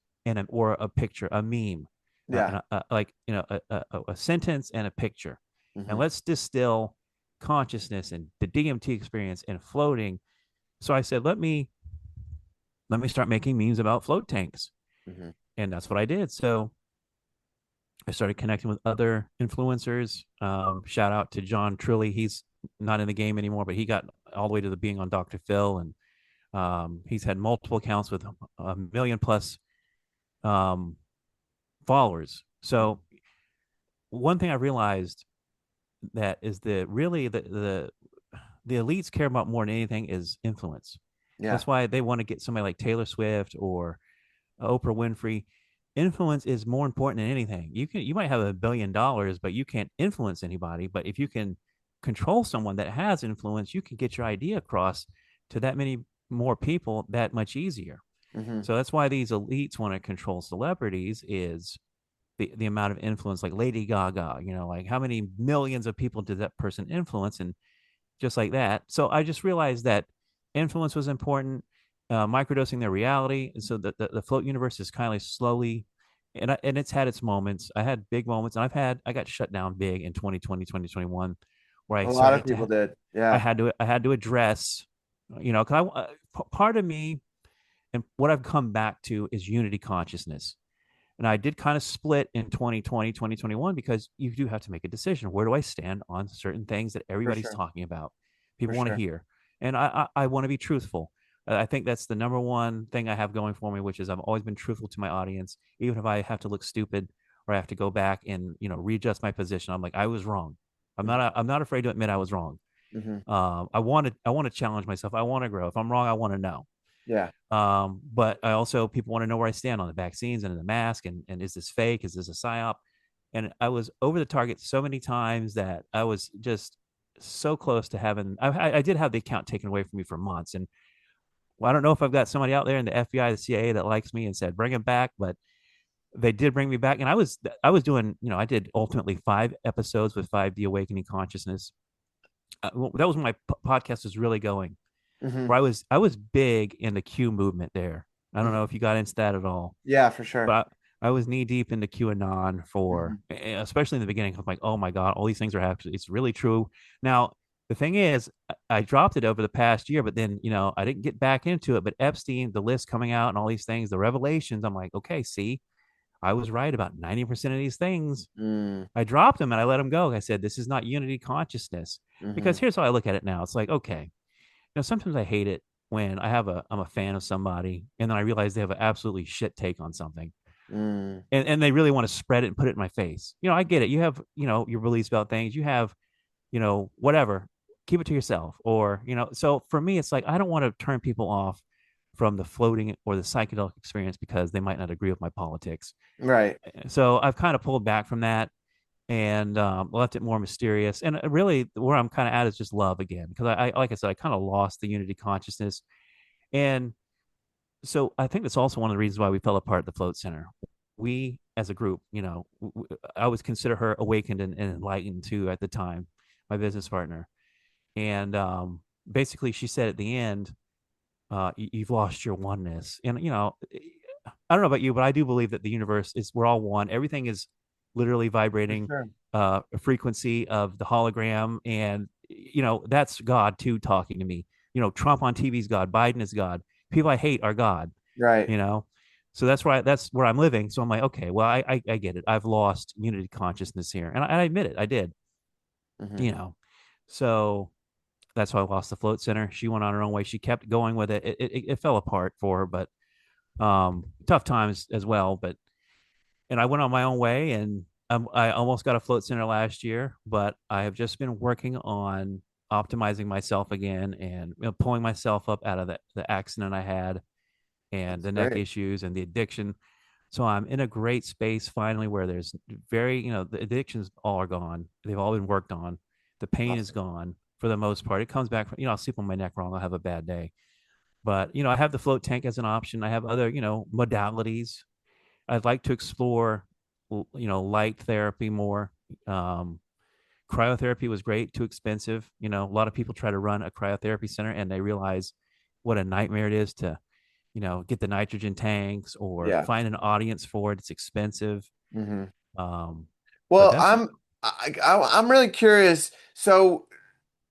or a picture, a meme, Yeah. like a sentence and a picture. And Hmm. let's distill consciousness and the DMT experience and floating. So I said, let me start making memes about float tanks. Hmm. And that's what I did. So I started connecting with other influencers. Shout out to John Trilly. He's not in the game anymore, but he got all the way to the being on Dr. Phil, and he's had multiple accounts with a million plus um, followers. So one thing I realized that is the elites care about more than anything is influence. Yeah. That's why they want to get somebody like Taylor Swift or Oprah Winfrey. Influence is more important than anything. You might have $1 billion, but you can't influence anybody. But if you can control someone that has influence, you can get your idea across to that many more people that much easier. Hmm. So that's why these elites want to control celebrities is the amount of influence, like Lady Gaga, like how many millions of people did that person influence, and just like that. So I just realized that influence was important, microdosing their reality. And so the float universe is kind of slowly, and it's had its moments. I had big moments, and I got shut down big in 2020, 2021, where I A lot of started people to, did. Yeah. I had to address, cause part of me and what I've come back to is unity consciousness. And I did kind of split in 2020, 2021, because you do have to make a decision. Where do I stand on certain things that For everybody's sure. talking about? For People want to sure. hear. And I want to be truthful. I think that's the number one thing I have going for me, which is I've always been truthful to my audience, even if I have to look stupid or I have to go back and readjust my position. I'm like, I was wrong. I'm not afraid to admit I was wrong. Hmm. I want to challenge myself. I want to grow. If I'm wrong, I want to know. Yeah. But I also people want to know where I stand on the vaccines and the mask, and is this fake? Is this a psyop? And I was over the target so many times that I was just so close to having. I did have the account taken away from me for months, and well, I don't know if I've got somebody out there in the FBI, the CIA that likes me and said bring him back, but they did bring me back, and I was doing I did ultimately 5 episodes with 5D Awakening Consciousness. That was when my podcast was really going Hmm. where I was big in the Q movement there. I don't know Hmm. if you got into that at all, Yeah, for sure. but I was knee deep into QAnon Hmm. especially in the beginning. I'm like, oh my god, all these things are happening. It's really true. Now the thing is, I dropped it over the past year, but then I didn't get back into it. But Epstein, the list coming out, and all these things, the revelations. I'm like, okay, see, I was right about 90% of these things. Mm. I dropped them and I let them go. I said, this is not unity consciousness. Hmm. Because here's how I look at it now. It's like, okay, sometimes I hate it when I'm a fan of somebody and then I realize they have an absolutely shit take on something, Mm. and they really want to spread it and put it in my face. I get it. You have, your beliefs about things. You have, whatever. Keep it to yourself. Or, so for me, it's like I don't want to turn people off from the floating or the psychedelic experience because they might not agree with my politics. Right. So I've kind of pulled back from that and left it more mysterious. And really, where I'm kind of at is just love again, because like I said, I kind of lost the unity consciousness, and so I think that's also one of the reasons why we fell apart at the Float Center. We, as a group, I would consider her awakened and enlightened too at the time, my business partner, and basically she said at the end, "You've lost your oneness," and I don't know about you, but I do believe that the universe is we're all one. Everything is literally For vibrating sure. a frequency of the hologram, and that's God too talking to me. Trump on TV is God, Biden is God, people I hate are God. Right. You know, so that's where I'm living. So I'm like, okay, well, I get it. I've lost unity consciousness here, and I admit it. I did. Hmm. You know, so that's why I lost the float center. She went on her own way. She kept going with it. It fell apart for her, but tough times as well. But and I went on my own way, and I almost got a float center last year, but I have just been working on optimizing myself again, and pulling myself up out of the accident I had, and That's the neck great. issues and the addiction. So I'm in a great space finally where there's very, the addictions all are gone. They've all been worked on. The pain is Awesome. gone for the most part. It comes back from, I'll sleep on my neck wrong. I'll have a bad day. But, I have the float tank as an option. I have other, modalities. I'd like to explore, light therapy more. Um, Cryotherapy was great, too expensive. A lot of people try to run a cryotherapy center and they realize what a nightmare it is to, get the nitrogen tanks or Yeah. find an audience for it. It's expensive. Hmm. Um, but Well, that's I'm really curious. So,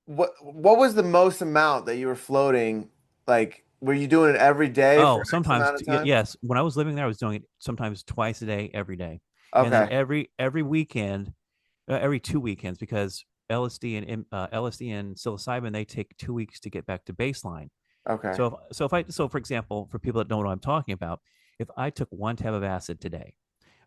what was the most amount that you were floating? Like, were you doing it every day for oh, X sometimes amount of time? yes. When I was living there, I was doing it sometimes twice a day, every day, and then Okay. every weekend, every 2 weekends, because LSD and psilocybin, they take 2 weeks to get back to baseline. Okay. So for example, for people that don't know what I'm talking about, if I took one tab of acid today,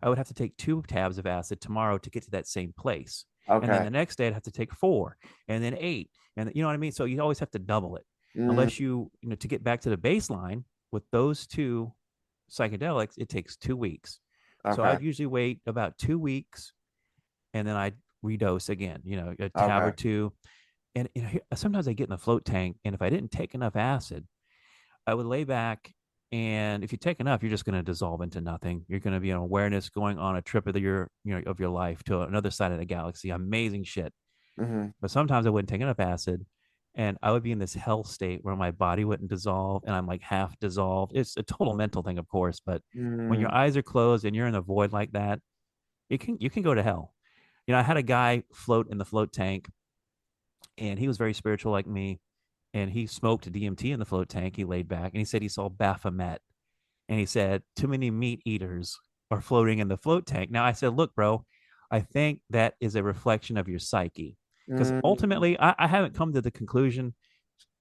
I would have to take 2 tabs of acid tomorrow to get to that same place. And then Okay. the next day I'd have to take four, and then eight. And you know what I mean? So you always have to double it. Mm, Unless to get back to the baseline with those two psychedelics, it takes 2 weeks. So okay. I'd usually wait about 2 weeks, and then I'd redose again, a tab or Okay. two. And sometimes I get in the float tank, and if I didn't take enough acid, I would lay back, and if you take enough, you're just going to dissolve into nothing. You're going to be an awareness going on a trip of of your life to another side of the galaxy. Amazing shit. Hmm. But sometimes I wouldn't take enough acid, and I would be in this hell state where my body wouldn't dissolve, and I'm like half dissolved. It's a total mental thing, of course, but when your Mm, eyes are closed and you're in a void like that, you can go to hell. I had a guy float in the float tank, and he was very spiritual like me, and he smoked DMT in the float tank. He laid back, and he said he saw Baphomet, and he said too many meat eaters are floating in the float tank. Now I said, look, bro, I think that is a reflection of your psyche, because mm, ultimately I haven't come to the conclusion: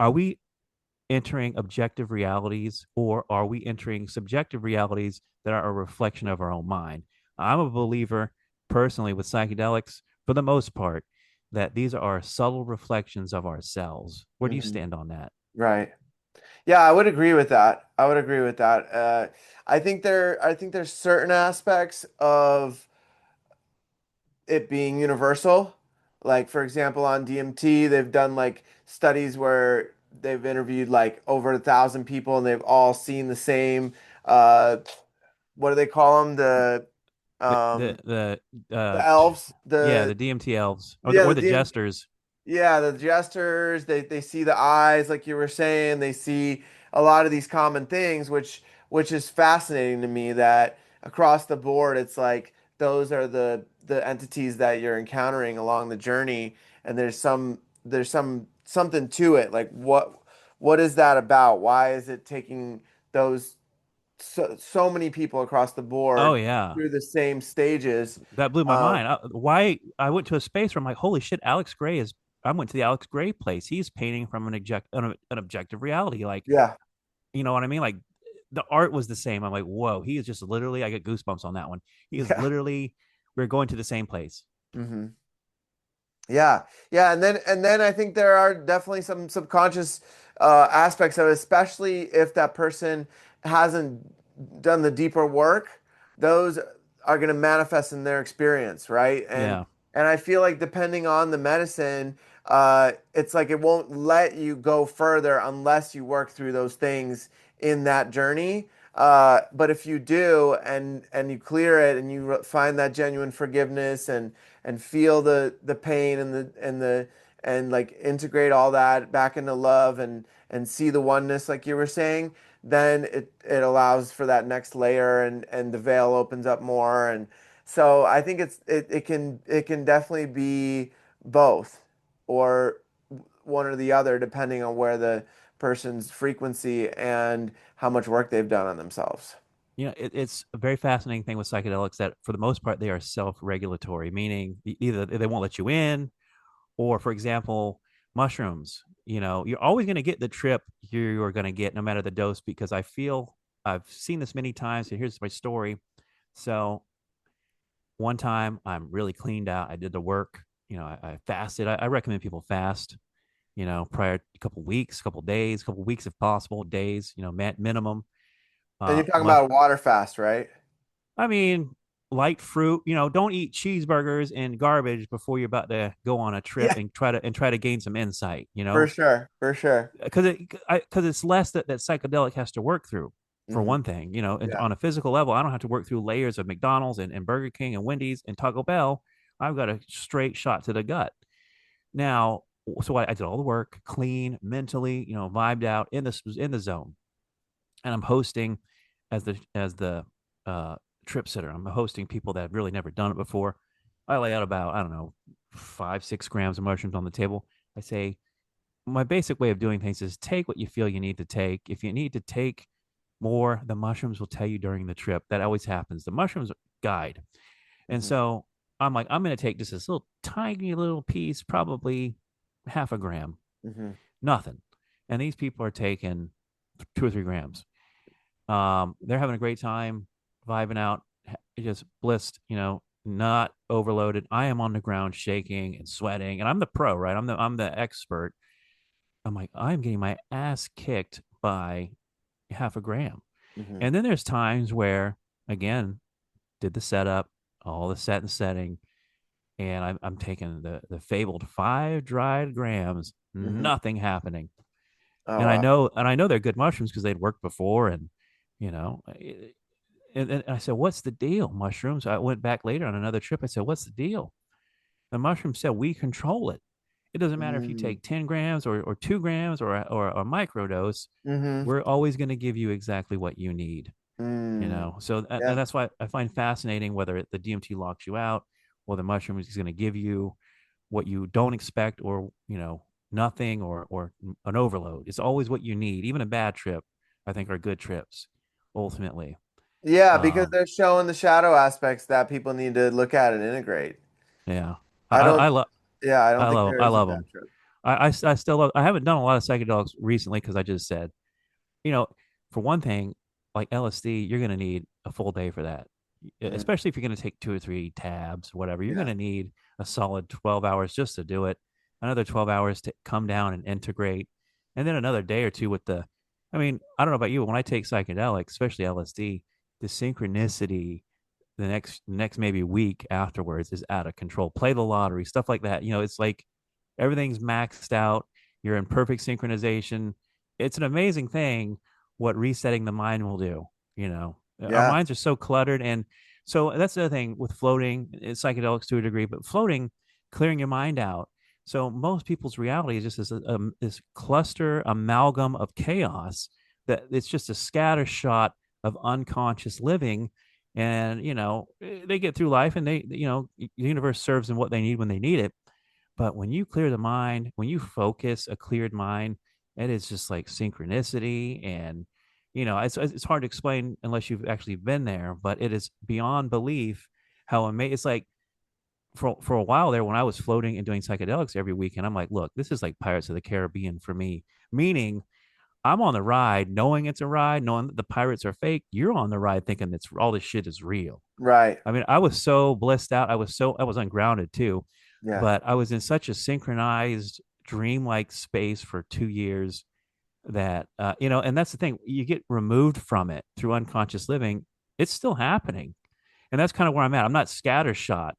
are we entering objective realities, or are we entering subjective realities that are a reflection of our own mind? I'm a believer personally with psychedelics, for the most part, that these are subtle reflections of ourselves. Where do you mhm. stand on that? Right. Yeah, I would agree with that. I would agree with that. I think there's certain aspects of it being universal. Like for example, on DMT, they've done like studies where they've interviewed like over 1,000 people and they've all seen the same. Uh, what do they call them? The Um, the the the elves. yeah, the DMT elves, or the Yeah, or the the DM, jesters. yeah, the gestures, they see the eyes, like you were saying, they see a lot of these common things, which is fascinating to me that across the board, it's like those are the entities that you're encountering along the journey, and there's something to it. Like what is that about? Why is it taking those so many people across the Oh board yeah, through the same stages? that blew my Um, mind. Why I went to a space where I'm like, holy shit, Alex Gray is. I went to the Alex Gray place. He's painting from an objective reality. Like, yeah, you know what I mean? Like, the art was the same. I'm like, whoa, he is just literally. I get goosebumps on that one. He is yeah. literally. We're going to the same place. Hmm. Yeah, yeah, and then I think there are definitely some subconscious aspects of it, especially if that person hasn't done the deeper work. Those are going to manifest in their experience, right? And Yeah, and I feel like depending on the medicine, it's like it won't let you go further unless you work through those things in that journey. But if you do, and you clear it, and you find that genuine forgiveness and feel the pain and like integrate all that back into love and see the oneness like you were saying, then it allows for that next layer and the veil opens up more. And so I think it can definitely be both or one or the other depending on where the person's frequency and how much work they've done on themselves. it's a very fascinating thing with psychedelics that, for the most part, they are self-regulatory, meaning either they won't let you in, or for example, mushrooms. You're always going to get the trip you're going to get no matter the dose, because I feel I've seen this many times. And here's my story. So one time I'm really cleaned out. I did the work. I fasted. I recommend people fast. Prior a couple weeks, couple days, couple weeks if possible, days. Minimum. And you're talking Mush. about a water fast, right? I mean, light fruit. Don't eat cheeseburgers and garbage before you're about to go on a trip Yeah, and try to gain some insight. for sure, for sure. Because it's less that psychedelic has to work through. For Hmm. one thing, and Yeah. on a physical level, I don't have to work through layers of McDonald's and Burger King and Wendy's and Taco Bell. I've got a straight shot to the gut. Now, so I did all the work, clean, mentally, vibed out in the zone, and I'm hosting as the uh, trip sitter. I'm hosting people that have really never done it before. I lay out about, I don't know, 5-6 grams of mushrooms on the table. I say my basic way of doing things is take what you feel you need to take. If you need to take more, the mushrooms will tell you during the trip. That always happens. The mushrooms guide. And Hmm. so I'm like, I'm going to take just this little tiny little piece, probably half a gram, Hmm. nothing. And these people are taking 2 or 3 grams. They're having a great time, vibing out, just blissed, not overloaded. I am on the ground shaking and sweating, and I'm the pro, right? I'm the expert. I'm like, I'm getting my ass kicked by half a gram. Hmm. And then there's times where, again, did the setup, all the set and setting, and I'm taking the fabled 5 dried grams, Hmm. nothing happening. Oh And I wow. know, and I know they're good mushrooms because they'd worked before, and you know, and I said, "What's the deal, mushrooms?" I went back later on another trip. I said, "What's the deal?" The mushroom said, "We control it. It doesn't matter if you Mm-hmm. take 10 grams or 2 grams or a microdose. Mm-hmm. We're always going to give you exactly what you need." Mm. So and Yeah. that's why I find fascinating whether the DMT locks you out or the mushroom is going to give you what you don't expect, or nothing, or an overload. It's always what you need. Even a bad trip, I think, are good trips ultimately. Yeah, because um they're showing the shadow aspects that people need to look at and integrate. yeah, I i don't, i love yeah, I don't i think love there i is a love bad them. trip. I still love. I haven't done a lot of psychedelics recently because I just said, you know, for one thing, like LSD, you're going to need a full day for that. Mm. Especially if you're going to take 2 or 3 tabs, whatever, you're going Yeah. to need a solid 12 hours just to do it, another 12 hours to come down and integrate, and then another day or two with I mean, I don't know about you, but when I take psychedelics, especially LSD, the synchronicity the next maybe week afterwards is out of control. Play the lottery, stuff like that. It's like everything's maxed out. You're in perfect synchronization. It's an amazing thing what resetting the mind will do. Our Yeah. minds are so cluttered. And so that's the other thing with floating, psychedelics to a degree, but floating, clearing your mind out. So most people's reality is just this cluster amalgam of chaos, that it's just a scatter shot of unconscious living. And they get through life, and the universe serves them what they need when they need it. But when you clear the mind, when you focus a cleared mind, it is just like synchronicity. And it's hard to explain unless you've actually been there, but it is beyond belief how amazing. It's like, for a while there, when I was floating and doing psychedelics every weekend, I'm like, look, this is like Pirates of the Caribbean for me. Meaning, I'm on the ride knowing it's a ride, knowing that the pirates are fake. You're on the ride thinking that's all this shit is real. Right. I mean, I was so blissed out. I was ungrounded too, Yeah. but I was in such a synchronized, dreamlike space for 2 years that and that's the thing. You get removed from it through unconscious living. It's still happening, and that's kind of where I'm at. I'm not scattershot,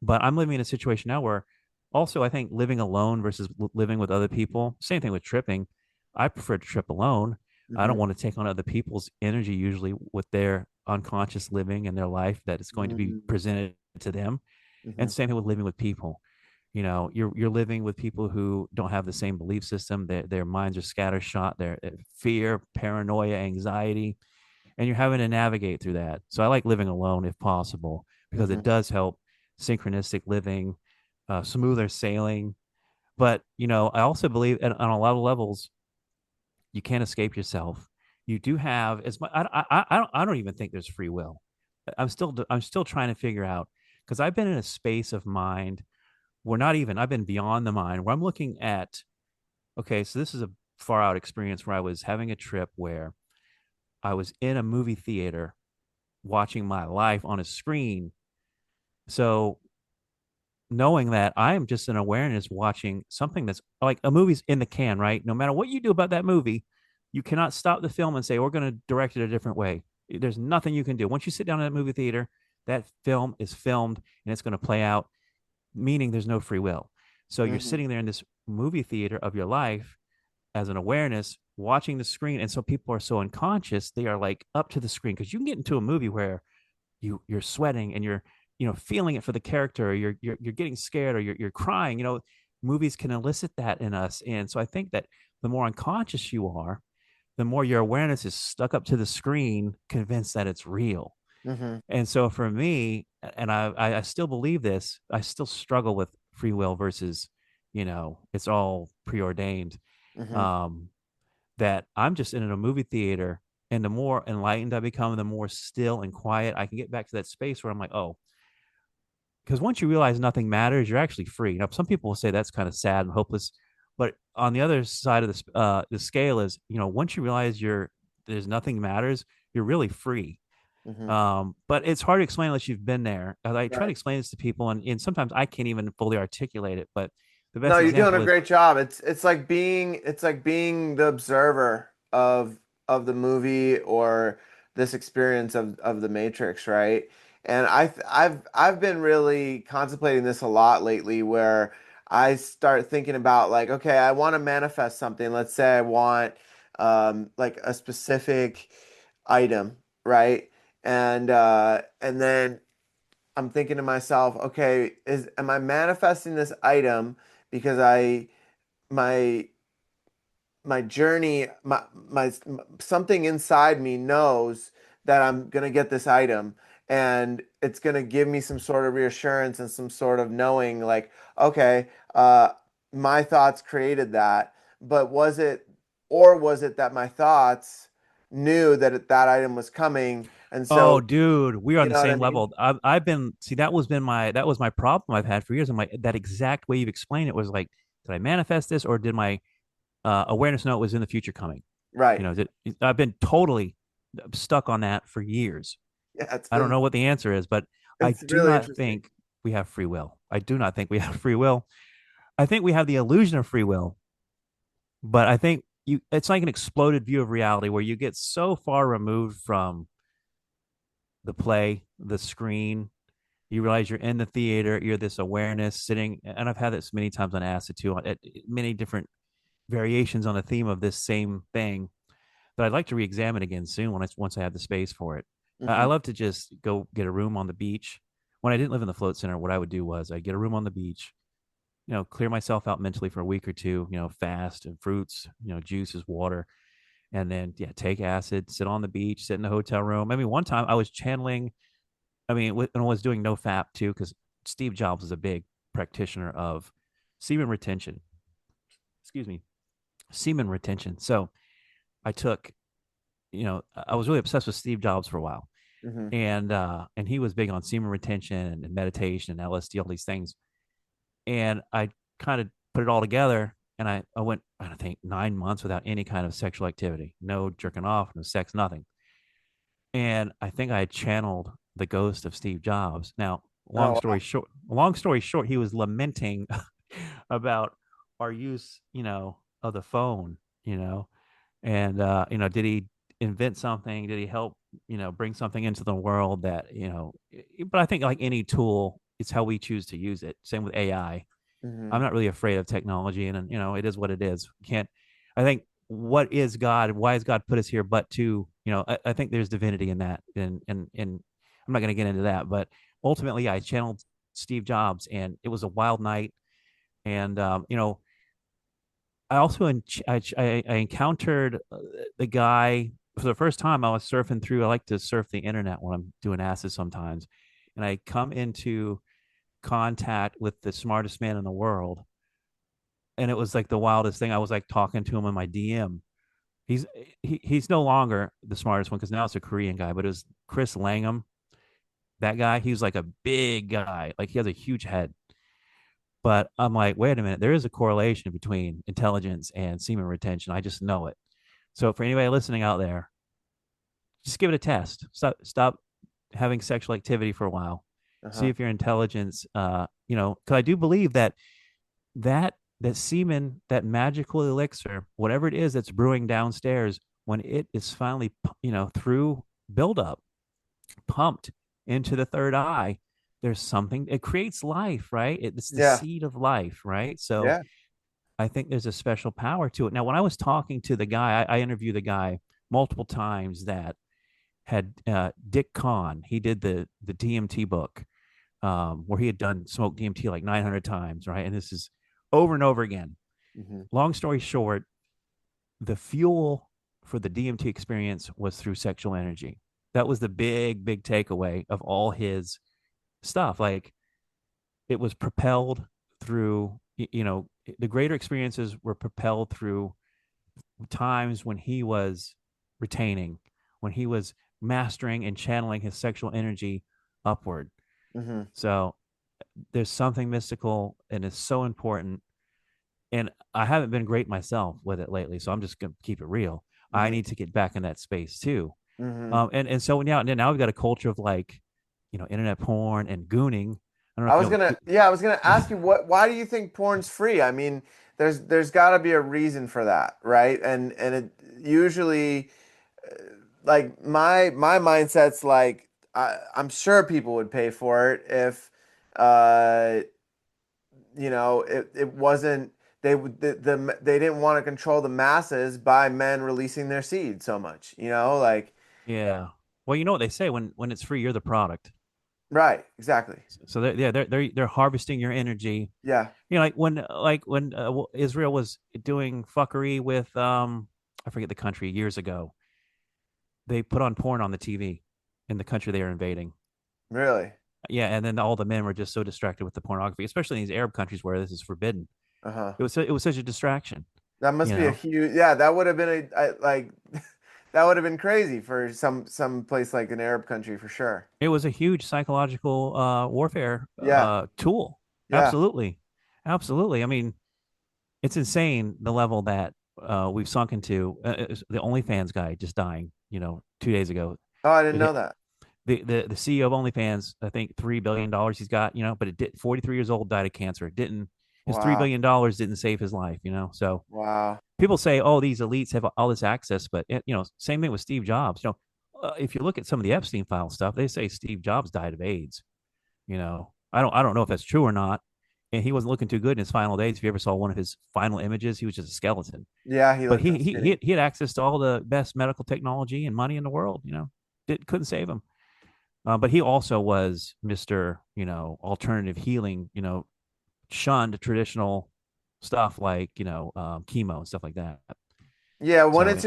but I'm living in a situation now where, also, I think living alone versus living with other people. Same thing with tripping. I prefer to trip alone. I don't Hmm. want to take on other people's energy, usually with their unconscious living and their life that is going to be Hmm. presented to them. Hmm. And same thing with living with people. You're living with people who don't have the same belief system. Their minds are scattershot. Their fear, paranoia, anxiety, and you're having to navigate through that. So I like living alone if possible, because it Hmm. does help synchronistic living, smoother sailing. But I also believe, on a lot of levels, you can't escape yourself. You do have as much. I don't even think there's free will. I'm still trying to figure out, because I've been in a space of mind where not even I've been beyond the mind, where I'm looking at, okay, so this is a far out experience where I was having a trip where I was in a movie theater watching my life on a screen, So knowing that I am just an awareness watching something that's like a movie's in the can, right? No matter what you do about that movie, you cannot stop the film and say, we're going to direct it a different way. There's nothing you can do. Once you sit down in that movie theater, that film is filmed and it's going to play out, meaning there's no free will. So you're Hmm. sitting there in this movie theater of your life as an awareness watching the screen. And so people are so unconscious, they are like up to the screen because you can get into a movie where you're sweating and you're feeling it for the character, or you're getting scared, or you're crying. Movies can elicit that in us, and so I think that the more unconscious you are, the more your awareness is stuck up to the screen, convinced that it's real. Hmm. And so for me, and I still believe this, I still struggle with free will versus, it's all preordained. Hmm. um that I'm just in a movie theater, and the more enlightened I become, the more still and quiet I can get back to that space where I'm like, oh, because once you realize nothing matters, you're actually free. Now, some people will say that's kind of sad and hopeless, but on the other side of the scale is, once you realize there's nothing matters, you're really free. Hmm. But it's hard to explain unless you've been there. I try to Right. explain this to people, and sometimes I can't even fully articulate it. But the No, best you're doing example a is, great job. It's like being the observer of the movie or this experience of the Matrix, right? And I've been really contemplating this a lot lately, where I start thinking about, like, okay, I want to manifest something. Let's say I want like a specific item, right? And then I'm thinking to myself, okay, is am I manifesting this item because my my journey, my something inside me knows that I'm gonna get this item, and it's gonna give me some sort of reassurance and some sort of knowing, like, okay, my thoughts created that, but was it that my thoughts knew that that item was coming, and oh, so, dude, we're on you the know what I same mean? level. I've been see that was my problem I've had for years. I'm like, that exact way you've explained it was like, did I manifest this, or did my awareness know it was in the future coming? Right. I've been totally stuck on that for years. Yeah, it's I don't been know what the answer is, but I it's do really not interesting. think we have free will. I do not think we have free will. I think we have the illusion of free will, but I think it's like an exploded view of reality where you get so far removed from the play, the screen. You realize you're in the theater, you're this awareness sitting, and I've had this many times on acid too, at many different variations on the theme of this same thing. But I'd like to re-examine again soon once I have the space for it. I Hmm. love to just go get a room on the beach. When I didn't live in the float center, what I would do was I'd get a room on the beach, clear myself out mentally for a week or two, fast and fruits, juices, water, and then yeah, take acid, sit on the beach, sit in the hotel room. I mean, one time I was channeling. I mean, when I was doing no fap too, because Steve Jobs is a big practitioner of semen retention. Excuse me, semen retention. So I took, I was really obsessed with Steve Jobs for a while, Hmm. and he was big on semen retention and meditation and LSD, all these things. And I kind of put it all together, and I went, I think, 9 months without any kind of sexual activity, no jerking off, no sex, nothing. And I think I had channeled the ghost of Steve Jobs. Now, Oh, wow. long story short, he was lamenting about our use, of the phone, and did he invent something? Did he help, bring something into the world that, but I think like any tool, it's how we choose to use it. Same with AI. Hmm. I'm not really afraid of technology, and it is what it is. Can't I think what is God? Why has God put us here? But to I think there's divinity in that, and I'm not going to get into that. But ultimately, I channeled Steve Jobs, and it was a wild night. And I also I encountered the guy for the first time. I was surfing through. I like to surf the internet when I'm doing acid sometimes, and I come into contact with the smartest man in the world, and it was like the wildest thing. I was like talking to him in my DM. He's he's no longer the smartest one because now it's a Korean guy, but it was Chris Langham. That guy, he was like a big guy, like he has a huge head. But I'm like, wait a minute, there is a correlation between intelligence and semen retention. I just know it. So for anybody listening out there, just give it a test. Stop having sexual activity for a while. See Uh-huh. if your intelligence, because I do believe that that that semen, that magical elixir, whatever it is that's brewing downstairs, when it is finally, through buildup, pumped into the third eye, there's something. It creates life, right? It's the Yeah. seed of life, right? So Yeah. I think there's a special power to it. Now, when I was talking to the guy, I interviewed the guy multiple times that had Dick Kahn. He did the DMT book, where he had done smoked DMT like 900 times, right? And this is over and over again. Hmm. Long story short, the fuel for the DMT experience was through sexual energy. That was the big takeaway of all his stuff. Like, it was propelled through, the greater experiences were propelled through times when he was retaining, when he was mastering and channeling his sexual energy upward. Hmm. So there's something mystical and it's so important. And I haven't been great myself with it lately, so I'm just gonna keep it real. I Hmm. need to get back in that space too. Hmm. And so now we've got a culture of, like, internet porn and gooning. I don't know I if was gonna, yeah, I was gonna ask you why do you think porn's free? I mean, there's got to be a reason for that, right? And it usually, like my mindset's like I'm sure people would pay for it if, uh, it wasn't they would they didn't want to control the masses by men releasing their seed so much, like yeah. Well, you know what they say, when it's free, you're the product. right, exactly, So they're harvesting your energy. yeah, Like when Israel was doing fuckery with, I forget the country years ago. They put on porn on the TV in the country they were invading. really, Yeah, and then all the men were just so distracted with the pornography, especially in these Arab countries where this is forbidden. uh-huh. It was such a distraction, That must you be a know. huge, yeah, that would have been like that would have been crazy for some place like an Arab country for sure. It was a huge psychological warfare Yeah, tool. yeah, Absolutely, absolutely. I mean, it's insane the level that we've sunk into. The OnlyFans guy just dying, 2 days ago. oh, I didn't The, know that. the CEO of OnlyFans, I think $3 billion he's got, but it did. 43 years old, died of cancer. It didn't. His Wow, $3 billion didn't save his life. So wow, people say, oh, these elites have all this access, but same thing with Steve Jobs. If you look at some of the Epstein file stuff, they say Steve Jobs died of AIDS. I don't know if that's true or not. And he wasn't looking too good in his final days. If you ever saw one of his final images, he was just a skeleton. yeah, he But looked he he skinny. he had access to all the best medical technology and money in the world. Couldn't save him. But he also was Mister, alternative healing. Shunned traditional stuff like chemo and stuff like that. Yeah, when So it's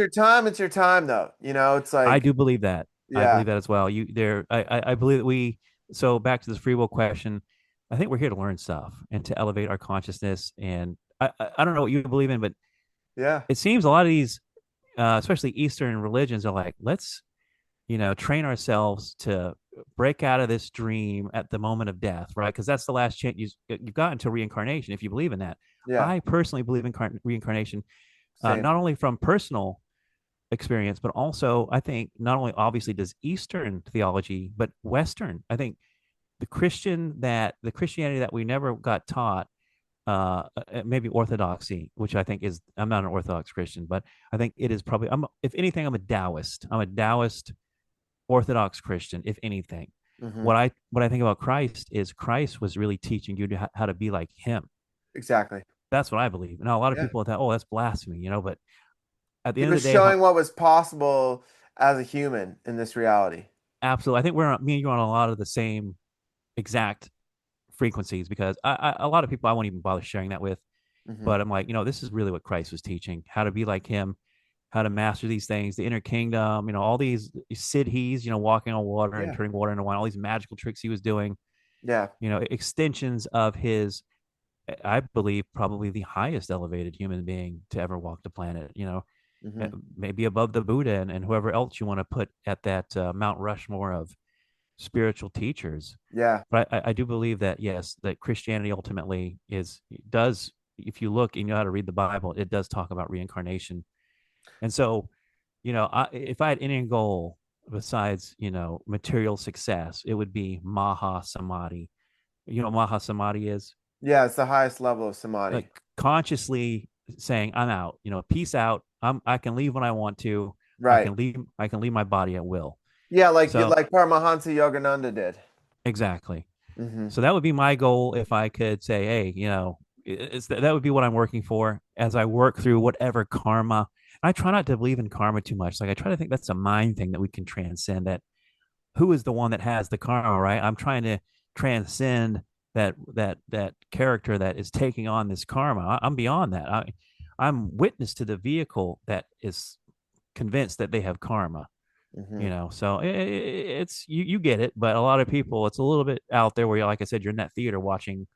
your time though. It's I like, do believe that. I yeah, believe that as well. I believe that we. So back to this free will question, I think we're here to learn stuff and to elevate our consciousness. And I don't know what you believe in, but yeah, it seems a lot of these, especially Eastern religions, are like, let's train ourselves to break out of this dream at the moment of death, right? Because that's the last chance you've got until reincarnation, if you believe in that. yeah, I personally believe in reincarnation, same. not only from personal experience, but also I think not only obviously does Eastern theology, but Western. I think the Christianity that we never got taught, maybe Orthodoxy, which I think is, I'm not an Orthodox Christian, but I think it is probably, if anything, I'm a Taoist. I'm a Taoist Orthodox Christian, if anything. Hmm. What I think about Christ is Christ was really teaching you how to be like Him. Exactly. That's what I believe. Now, a lot of Yeah. people thought, oh, that's blasphemy, but at the He end of was the day, how, showing what was possible as a human in this reality. absolutely, I think me and you are on a lot of the same exact frequencies, because a lot of people I won't even bother sharing that with. Hmm. But I'm like, this is really what Christ was teaching: how to be like Him, how to master these things, the inner kingdom, all these siddhis, walking on water and Yeah. turning water into wine, all these magical tricks he was doing, Yeah. extensions of his, I believe, probably the highest elevated human being to ever walk the planet, Hmm. maybe above the Buddha and whoever else you want to put at that Mount Rushmore of spiritual teachers. Yeah. But I do believe that, yes, that Christianity ultimately does, if you look and you know how to read the Bible, it does talk about reincarnation. And so, if I had any goal besides, material success, it would be Maha Samadhi. You know what Maha Samadhi is? Yeah, it's the highest level of samadhi. Like consciously saying, I'm out, peace out. I can leave when I want to. Right. I can leave my body at will. Yeah, So like Paramahansa Yogananda did. exactly. Hmm. So that would be my goal if I could say, hey, that would be what I'm working for as I work through whatever karma. I try not to believe in karma too much. Like I try to think that's a mind thing that we can transcend. That who is the one that has the karma, right? I'm trying to transcend that character that is taking on this karma. I'm beyond that. I'm witness to the vehicle that is convinced that they have karma. Hmm. So it's you get it, but a lot of people, it's a little bit out there where you're, like I said, you're in that theater watching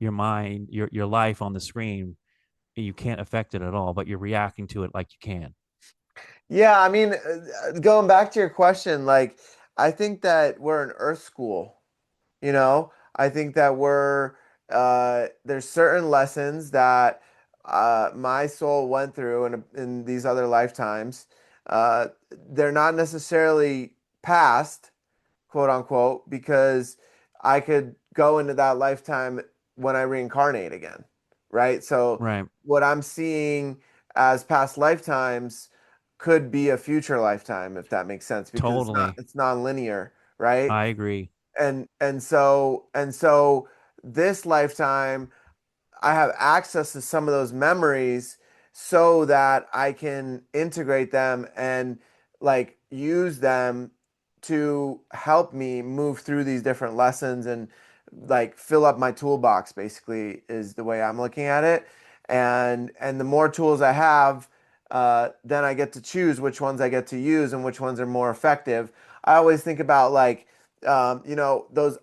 your mind, your life on the screen. You can't affect it at all, but you're reacting to it like you can. Yeah, I mean, going back to your question, like, I think that we're an Earth school. I think that there's certain lessons that my soul went through in these other lifetimes. They're not necessarily past, quote unquote, because I could go into that lifetime when I reincarnate again, right? So Right. what I'm seeing as past lifetimes could be a future lifetime, if that makes sense, because Totally. it's non-linear, right? I agree. And so this lifetime I have access to some of those memories so that I can integrate them and like use them to help me move through these different lessons and like fill up my toolbox basically is the way I'm looking at it. And the more tools I have, then I get to choose which ones I get to use and which ones are more effective. I always think about like those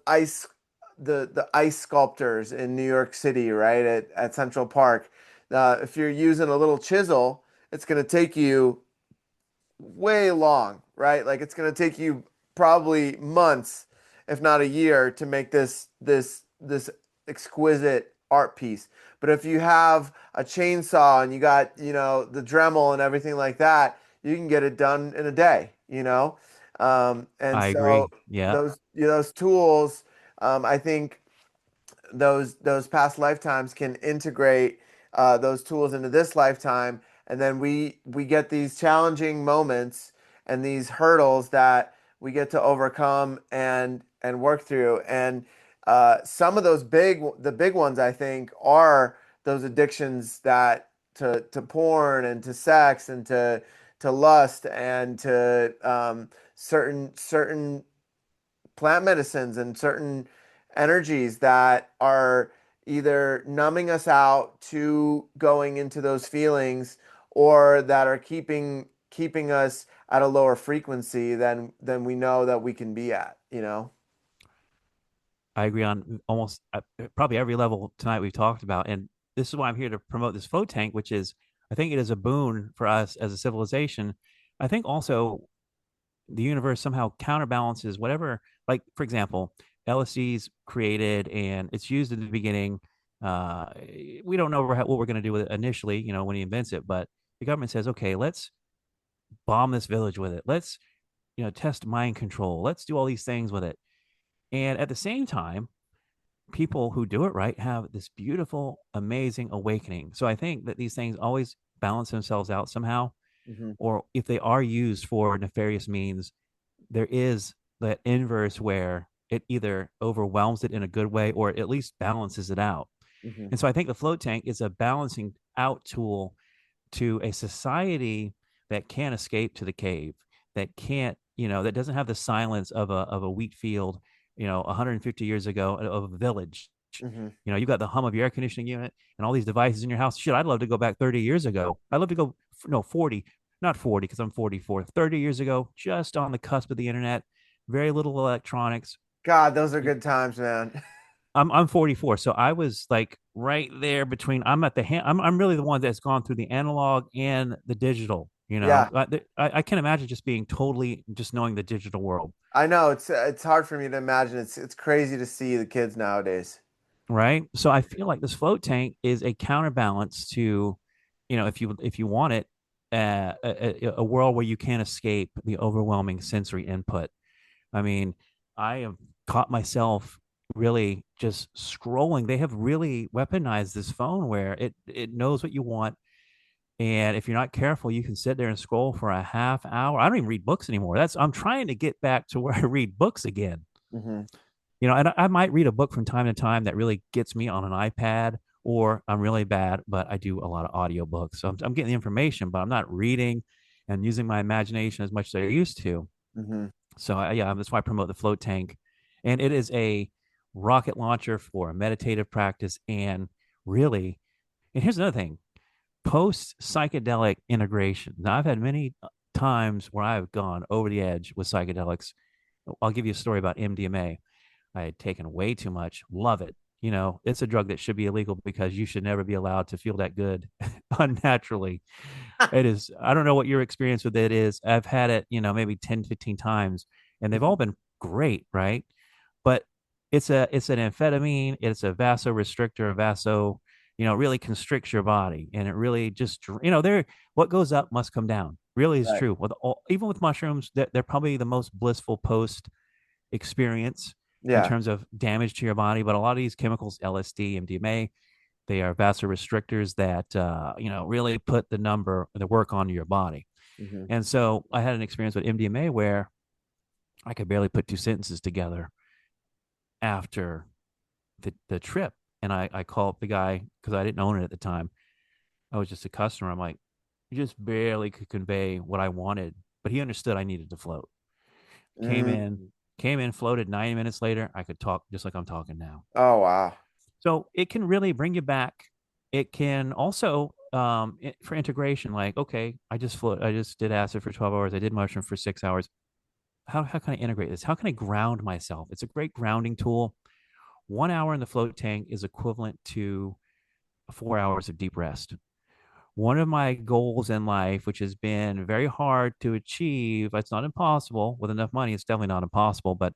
the ice sculptors in New York City, right at Central Park. If you're using a little chisel, it's going to take you way long, right? Like it's going to take you probably months, if not a year, to make this exquisite art piece. But if you have a chainsaw and you got, the Dremel and everything like that, you can get it done in a day. And I so agree. Yeah. those tools, I think those past lifetimes can integrate those tools into this lifetime, and then we get these challenging moments and these hurdles that we get to overcome and work through. And some of the big ones, I think, are those addictions that to porn and to sex and to lust and to certain plant medicines and certain energies that are either numbing us out to going into those feelings or that are keeping us at a lower frequency than we know that we can be at. I agree on almost probably every level tonight we've talked about. And this is why I'm here to promote this float tank, which is, I think it is a boon for us as a civilization. I think also the universe somehow counterbalances whatever, like, for example, LSD's created and it's used in the beginning. Uh, we don't know what we're going to do with it initially, when he invents it, but the government says, okay, let's bomb this village with it. Let's, test mind control. Let's do all these things with it. And at the same time, people who do it right have this beautiful, amazing awakening. So I think that these things always balance themselves out somehow, Hmm. or if they are used for nefarious means, there is that inverse where it either overwhelms it in a good way or at least balances it out. Hmm. And so I think the float tank is a balancing out tool to a society that can't escape to the cave, that can't, that doesn't have the silence of a wheat field, 150 years ago of a village. Hmm. You got the hum of your air conditioning unit and all these devices in your house. Shit, I'd love to go back 30 years ago. I'd love to go, no, 40, not 40, because I'm 44, 30 years ago, just on the cusp of the internet, very little electronics. God, those are good times, man. I'm 44, so I was like right there between. I'm at the I'm really the one that's gone through the analog and the digital. Yeah, I can't imagine just being totally just knowing the digital world, I know it's hard for me to imagine. It's crazy to see the kids nowadays. right? So I feel like this float tank is a counterbalance to, if you want it. a world where you can't escape the overwhelming sensory input. I mean, I have caught myself really just scrolling. They have really weaponized this phone where it knows what you want, and if you're not careful, you can sit there and scroll for a half hour. I don't even read books anymore. That's I'm trying to get back to where I read books again. Hmm. And I might read a book from time to time that really gets me on an iPad, or I'm really bad, but I do a lot of audiobooks. So I'm getting the information, but I'm not reading and using my imagination as much as I used to. Hmm. So yeah, that's why I promote the float tank. And it is a rocket launcher for meditative practice. And really, and here's another thing, post psychedelic integration. Now, I've had many times where I've gone over the edge with psychedelics. I'll give you a story about MDMA. I had taken way too much. Love it. It's a drug that should be illegal because you should never be allowed to feel that good unnaturally. It is, I don't know what your experience with it is. I've had it, maybe 10, 15 times, and they've all been great, right? But it's an amphetamine, it's a vasorestrictor, a vaso, really constricts your body. And it really just, there, what goes up must come down. Really is Right. true. With all, even with mushrooms, they're probably the most blissful post experience in Yeah. terms of damage to your body. But a lot of these chemicals, LSD, MDMA, they are vasorestrictors that really put the work onto your body. Hmm. And so I had an experience with MDMA where I could barely put two sentences together after the trip. And I called the guy because I didn't own it at the time. I was just a customer. I'm like, you just barely could convey what I wanted, but he understood I needed to float. Came in, Mm. came in, floated. 90 minutes later, I could talk just like I'm talking now. Oh, wow. So it can really bring you back. It can also, for integration, like, okay, I just did acid for 12 hours. I did mushroom for 6 hours. How can I integrate this? How can I ground myself? It's a great grounding tool. 1 hour in the float tank is equivalent to 4 hours of deep rest. One of my goals in life, which has been very hard to achieve, it's not impossible with enough money. It's definitely not impossible, but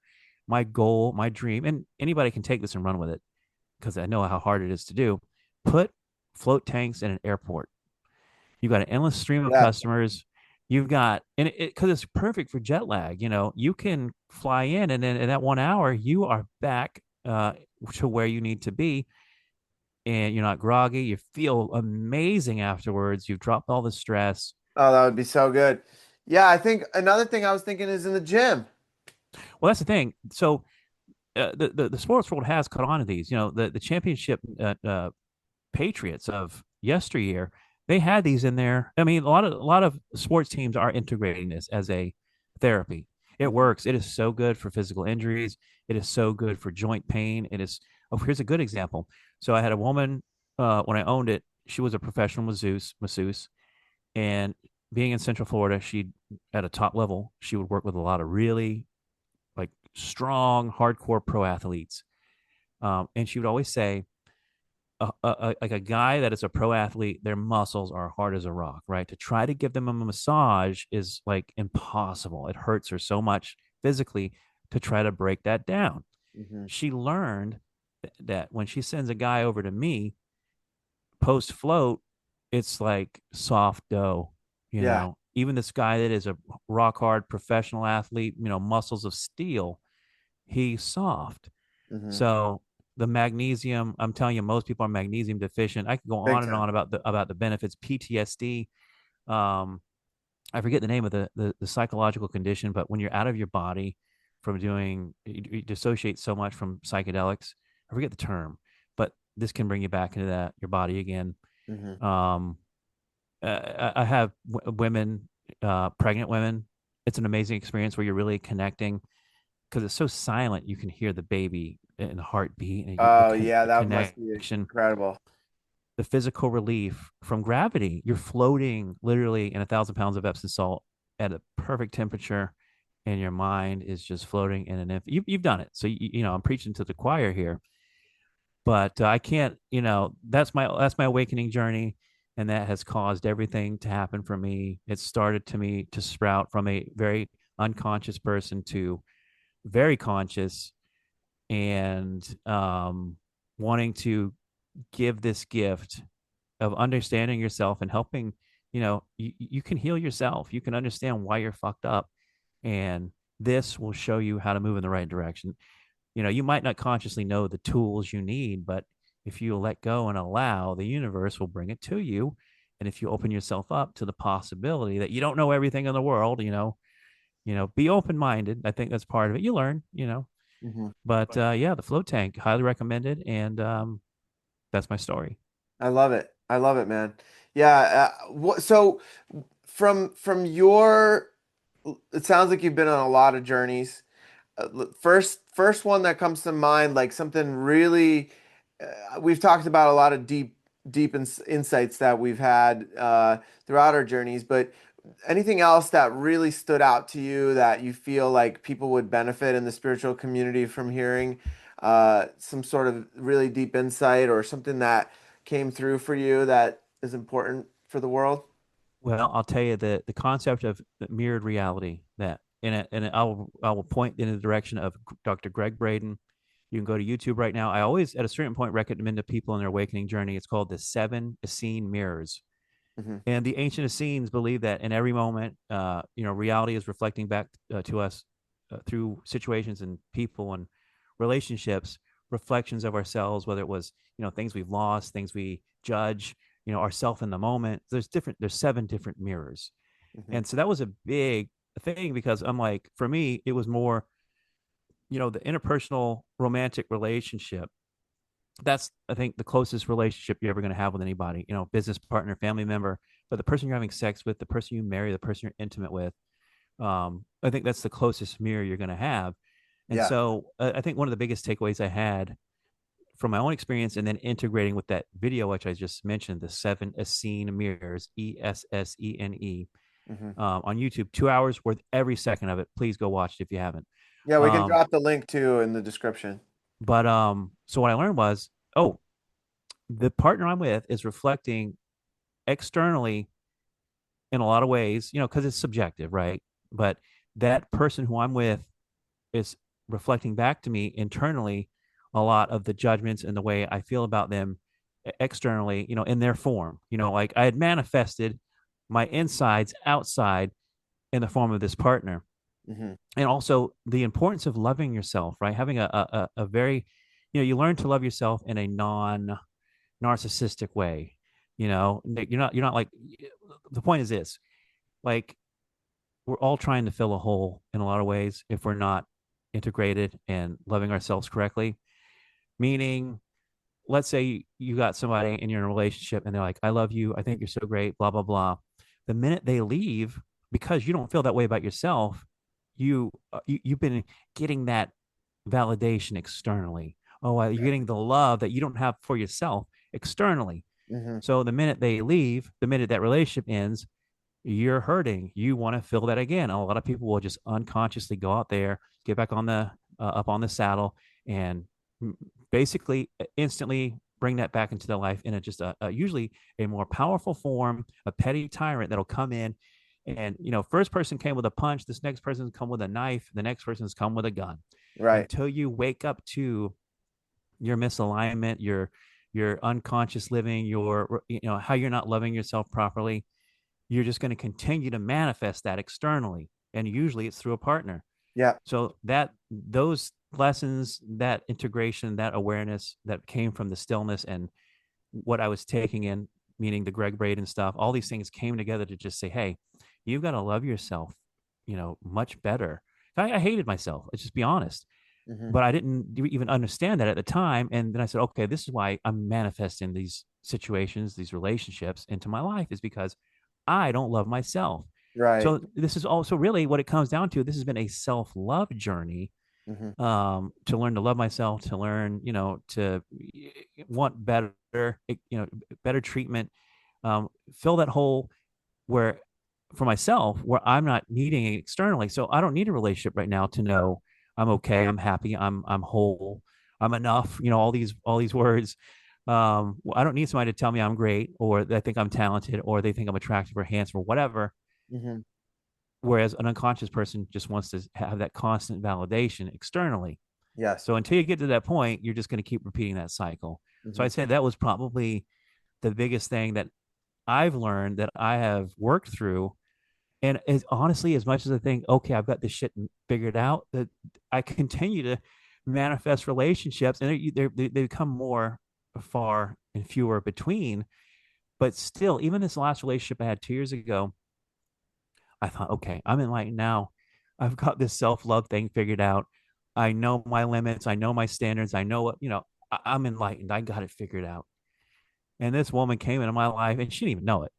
my goal, my dream, and anybody can take this and run with it because I know how hard it is to do. Put float tanks in an airport. You've got an endless stream of Yeah. customers. You've got, and because it's perfect for jet lag, you can fly in, and then in that 1 hour, you are back to where you need to be, and you're not groggy. You feel amazing afterwards. You've dropped all the stress. Oh, that would be so good. Yeah, I think another thing I was thinking is in the gym. Well, that's the thing. So the sports world has caught on to these. The championship Patriots of yesteryear, they had these in there. I mean, a lot of sports teams are integrating this as a therapy. It Hmm. works. It is so good for physical injuries. It is so good for joint pain. It is. Oh, here's a good example. So I had a woman when I owned it. She was a professional masseuse, and being in Central Florida, she at a top level, she would work with a lot of really like strong, hardcore pro athletes. And she would always say, like a guy that is a pro athlete, their muscles are hard as a rock, right? To try to give them a massage is like impossible. It hurts her so much physically to try to break that down. Hmm. She learned that when she sends a guy over to me post float, it's like soft dough, Yeah. Even this guy that is a rock hard professional athlete, muscles of steel, he's soft. Hmm. So the magnesium, I'm telling you, most people are magnesium deficient. I could go Big on and time. on about the benefits. PTSD. Um, I forget the name of the psychological condition, but when you're out of your body from doing, you dissociate so much from psychedelics. I forget the term, but this can bring you back into that your body again. Hmm. Um, I have women, pregnant women. It's an amazing experience where you're really connecting because it's so silent. You can hear the baby and the heartbeat and Oh, yeah, the that must be connection, incredible. the physical relief from gravity. You're floating literally in 1,000 pounds of Epsom salt at a perfect temperature, and your mind is just floating in an. You've done it, so I'm preaching to the choir here, but I can't. That's my awakening journey, and that has caused everything to happen for me. It started to me to sprout from a very unconscious person to very conscious, and wanting to give this gift of understanding yourself and helping you can heal yourself. You can understand why you're fucked up, and this will show you how to move in the right direction. You might not consciously know the tools you need, but if you let go and allow, the universe will bring it to you. And if you open yourself up to the possibility that you don't know everything in the world, be open minded. I think that's part of it. You learn, Hmm. but yeah, the float tank, highly recommended. And that's my story. I love it. I love it, man. Yeah. So from your, it sounds like you've been on a lot of journeys. First one that comes to mind, like something really, we've talked about a lot of deep insights that we've had throughout our journeys, but anything else that really stood out to you that you feel like people would benefit in the spiritual community from hearing some sort of really deep insight or something that came through for you that is important for the world? Well, I'll tell you the concept of mirrored reality, that I will point in the direction of Dr. Greg Braden. You can go to YouTube right now. I always, at a certain point, recommend to people in their awakening journey. It's called the Seven Essene Mirrors. Hmm. And the ancient Essenes believe that in every moment, reality is reflecting back to us through situations and people and relationships, reflections of ourselves, whether it was, things we've lost, things we judge, ourself in the moment. There's seven different mirrors. Hmm. And so that was a big thing, because I'm like, for me, it was more, the interpersonal romantic relationship. That's, I think, the closest relationship you're ever going to have with anybody, business partner, family member. But the person you're having sex with, the person you marry, the person you're intimate with, I think that's the closest mirror you're going to have. And Yeah. so I think one of the biggest takeaways I had from my own experience, and then integrating with that video, which I just mentioned, the seven Essene mirrors, Essene, Hmm. on YouTube, 2 hours worth every second of it. Please go watch it if you haven't. Yeah, we can Um, drop the link too in the description. but so what I learned was, oh, the partner I'm with is reflecting externally in a lot of ways, because it's subjective, right? But that person who I'm with is reflecting back to me internally a lot of the judgments and the way I feel about them externally, in their form. Like I had manifested my insides outside in the form of this partner. Hmm. And also the importance of loving yourself, right? Having a very, you learn to love yourself in a non narcissistic way. You're not like, the point is this, like, we're all trying to fill a hole in a lot of ways if we're not integrated and loving ourselves correctly. Meaning, let's say you got somebody and you're in a relationship and they're like, I love you, I think you're so great, blah blah blah. The minute they leave, because you don't feel that way about yourself, you've been getting that validation externally. Oh, you're getting the love that you don't have for yourself externally. Hmm. So the minute they leave, the minute that relationship ends, you're hurting. You want to feel that again. A lot of people will just unconsciously go out there, get back on the up on the saddle, and basically instantly bring that back into their life in usually a more powerful form, a petty tyrant that'll come in. And first person came with a punch, this next person's come with a knife, the next person's come with a gun. Right. Until you wake up to your misalignment, your unconscious living, your how you're not loving yourself properly, you're just going to continue to manifest that externally. And usually it's through a partner. Yeah. So those lessons, that integration, that awareness that came from the stillness and what I was taking in, meaning the Greg Braden stuff, all these things came together to just say, hey, you've got to love yourself, much better. I hated myself. Let's just be honest. Hmm. But I didn't even understand that at the time. And then I said, okay, this is why I'm manifesting these situations, these relationships into my life, is because I don't love myself. Right. So this is also really what it comes down to. This has been a self-love journey, Hmm. to learn to love myself, to learn, to want better, better treatment, fill that hole where for myself, where I'm not needing it externally. So I don't need a relationship right now to know I'm okay, I'm happy, I'm whole, I'm enough. All these words. I don't need somebody to tell me I'm great, or they think I'm talented, or they think I'm attractive or handsome or whatever. Hmm. Whereas an unconscious person just wants to have that constant validation externally. Yes. So until you get to that point, you're just going to keep repeating that cycle. So Hmm. I'd say that was probably the biggest thing that I've learned that I have worked through. And as honestly, as much as I think, okay, I've got this shit figured out, that I continue to manifest relationships, and they become more far and fewer between. But still, even this last relationship I had 2 years ago, I thought, okay, I'm enlightened now. I've got this self love thing figured out. I know my limits. I know my standards. I know what, I'm enlightened. I got it figured out. And this woman came into my life and she didn't even know it,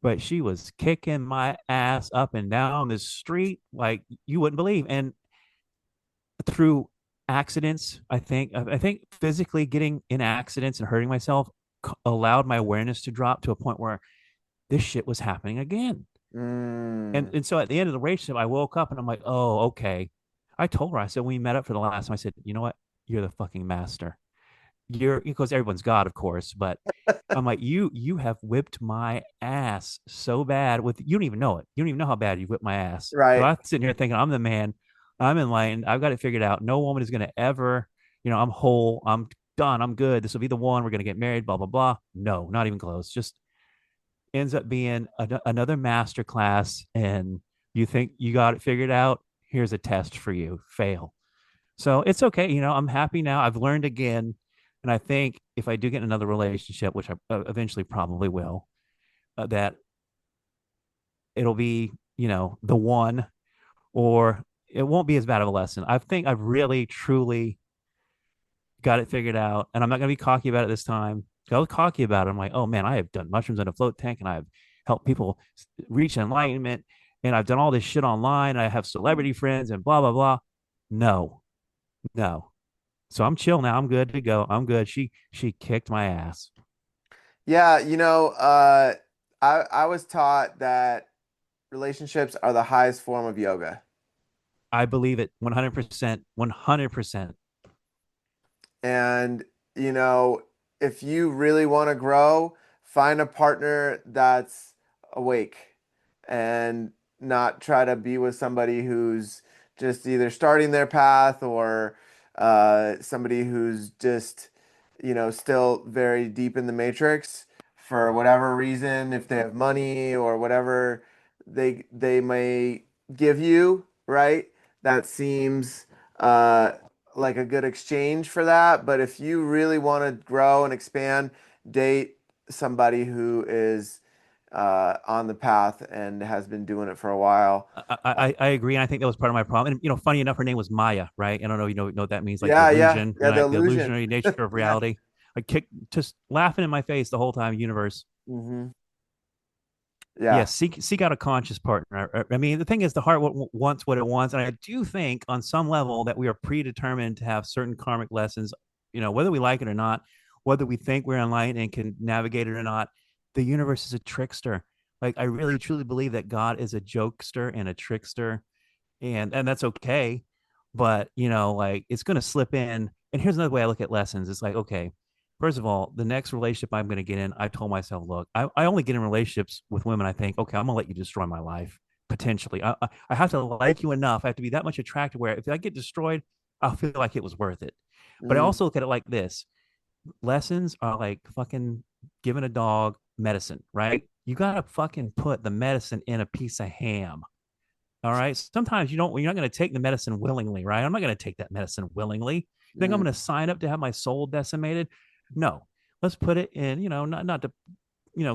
but she was kicking my ass up and down the street like you wouldn't believe. And through accidents, I think physically getting in accidents and hurting myself allowed my awareness to drop to a point where this shit was happening again. And Mm, and so at the end of the relationship, I woke up and I'm like, oh, okay. I told her, I said, when we met up for the last time, I said, you know what? You're the fucking master. You're, because everyone's God, of course, but I'm like, you have whipped my ass so bad with, you don't even know it. You don't even know how bad you whipped my ass. But right. I'm sitting here thinking, I'm the man. I'm enlightened. I've got it figured out. No woman is going to ever, I'm whole. I'm done. I'm good. This will be the one. We're going to get married, blah, blah, blah. No, not even close. Just ends up being another master class. And you think you got it figured out. Here's a test for you. Fail. So it's okay. I'm happy now. I've learned again. And I think if I do get in another relationship, which I eventually probably will, that it'll be, the one, or it won't be as bad of a lesson. I think I've really, truly got it figured out. And I'm not going to be cocky about it this time. I was cocky about it. I'm like, oh man, I have done mushrooms in a float tank and I've helped people reach enlightenment. And I've done all this shit online. I have celebrity friends and blah, blah, blah. No, no. So I'm chill now. I'm good to go. I'm good. She kicked my ass. Yeah, I was taught that relationships are the highest form of yoga. I believe it 100%. 100%. And, you know, if you really want to grow, find a partner that's awake and not try to be with somebody who's just either starting their path or somebody who's just, still very deep in the matrix for whatever reason, if they have money or whatever they may give you, right? That seems like a good exchange for that. But if you really want to grow and expand, date somebody who is on the path and has been doing it for a while. I agree, and I think that was part of my problem. And funny enough, her name was Maya, right? And I don't know, know what that means, like the Yeah, yeah, illusion, yeah. The right? The illusion. illusionary nature of Yeah. reality. I kicked, just laughing in my face the whole time. Universe, Hmm. yes, Yeah. seek out a conscious partner. I mean, the thing is, the heart wants what it wants, and I do think on some level that we are predetermined to have certain karmic lessons. Whether we like it or not, whether we think we're enlightened and can navigate it or not, the universe is a trickster. Like I really truly believe that God is a jokester and a trickster, and that's okay. But like it's gonna slip in. And here's another way I look at lessons. It's like, okay, first of all, the next relationship I'm gonna get in, I told myself, look, I only get in relationships with women. I think, okay, I'm gonna let you destroy my life potentially. I have to like you enough. I have to be that much attracted where if I get destroyed, I'll feel like it was worth it. But I Mm, also look at it like this: lessons are like fucking giving a dog medicine, right? You gotta fucking put the medicine in a piece of ham. All right. Sometimes you're not going to take the medicine willingly, right? I'm not going to take that medicine willingly. You think I'm mm, going to sign up to have my soul decimated? No. Let's put it in, not to,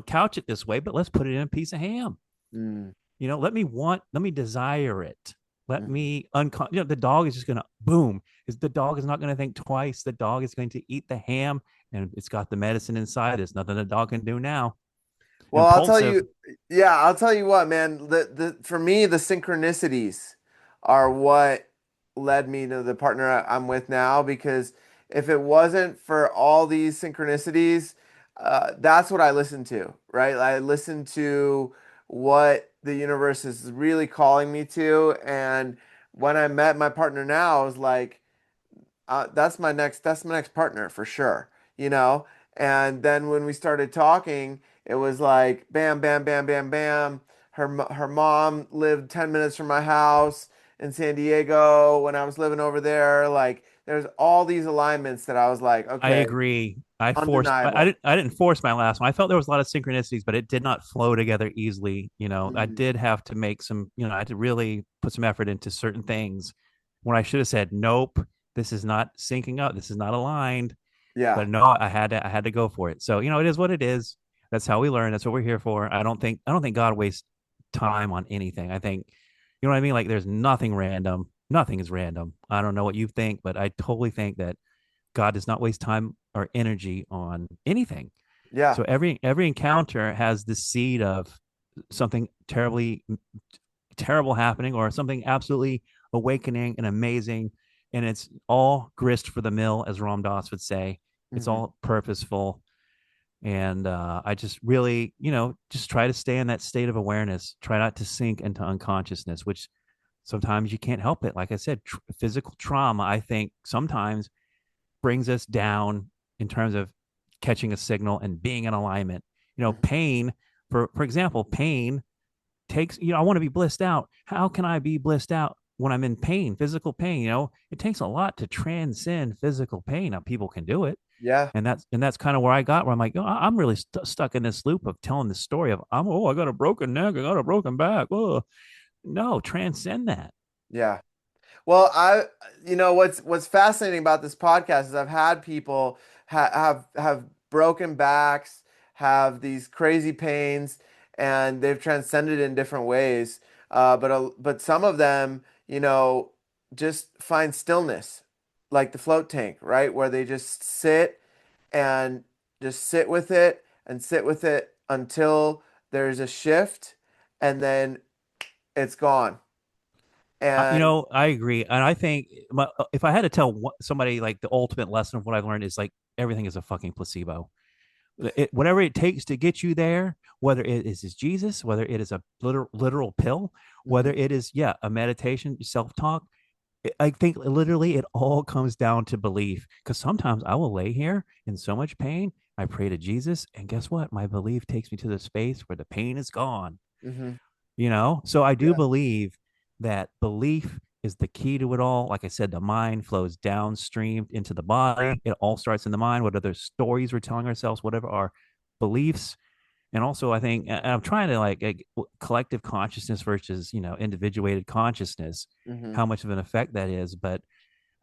couch it this way, but let's put it in a piece of ham. mm, Let me desire it. Let mm. me the dog is just going to boom. The dog is not going to think twice. The dog is going to eat the ham and it's got the medicine inside. There's nothing the dog can do now. Well, I'll tell Impulsive. you, yeah, I'll tell you what, man. The for me, the synchronicities are what led me to the partner I'm with now. Because if it wasn't for all these synchronicities, that's what I listen to, right? I listen to what the universe is really calling me to. And when I met my partner now, I was like, that's my next partner for sure, you know? And then when we started talking, it was like bam, bam, bam, bam, bam. Her mom lived 10 minutes from my house in San Diego when I was living over there. Like there's all these alignments that I was like, I okay, agree. undeniable. I didn't force my last one. I felt there was a lot of synchronicities, but it did not flow together easily. I Mhm. did have to make some, I had to really put some effort into certain things when I should have said, nope, this is not syncing up. This is not aligned. Yeah, But no, I had to go for it. So, it is what it is. That's how we learn. That's what we're here for. I don't think God wastes time on anything. I think, you know what I mean? Like there's nothing random. Nothing is random. I don't know what you think, but I totally think that God does not waste time or energy on anything. yeah, So every encounter has the seed of something terrible happening or something absolutely awakening and amazing. And it's all grist for the mill, as Ram Dass would say. It's hmm, all purposeful. And I just really, just try to stay in that state of awareness. Try not to sink into unconsciousness, which sometimes you can't help it. Like I said, physical trauma, I think sometimes brings us down in terms of catching a signal and being in alignment. Pain, for example, pain takes, I want to be blissed out. How can I be blissed out when I'm in pain, physical pain? It takes a lot to transcend physical pain. Now people can do it. yeah. And that's kind of where I got where I'm like, I'm really stuck in this loop of telling the story of I got a broken neck, I got a broken back. Oh no, transcend that. Yeah. Well, what's fascinating about this podcast is I've had people have broken backs, have these crazy pains, and they've transcended in different ways. But some of them, just find stillness, like the float tank, right, where they just sit and just sit with it and sit with it until there's a shift, and then it's gone. And I agree, and I think if I had to tell somebody like the ultimate lesson of what I've learned is like everything is a fucking placebo. Whatever it takes to get you there, whether it is Jesus, whether it is a literal pill, whether mhm, it is a meditation, self talk. I think literally it all comes down to belief. Because sometimes I will lay here in so much pain. I pray to Jesus, and guess what? My belief takes me to the space where the pain is gone. mhm, So I do yeah, believe that belief is the key to it all. Like I said, the mind flows downstream into the body. It all starts in the mind, whatever stories we're telling ourselves, whatever our beliefs. And also, I think, and I'm trying to like collective consciousness versus, individuated consciousness, mhm, how much of an effect that is. But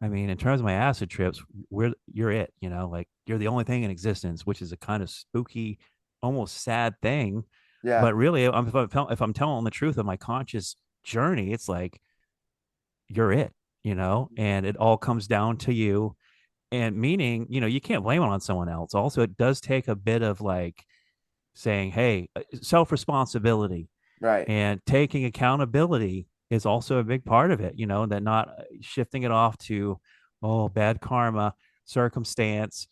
I mean, in terms of my acid trips, you're it, like you're the only thing in existence, which is a kind of spooky, almost sad thing. yeah. But really, if I'm telling the truth of my conscious journey, it's like you're it, and it all comes down to you. And meaning, you can't blame it on someone else. Also, it does take a bit of like saying, hey, self responsibility Right. and taking accountability is also a big part of it, that not shifting it off to, bad karma, circumstance,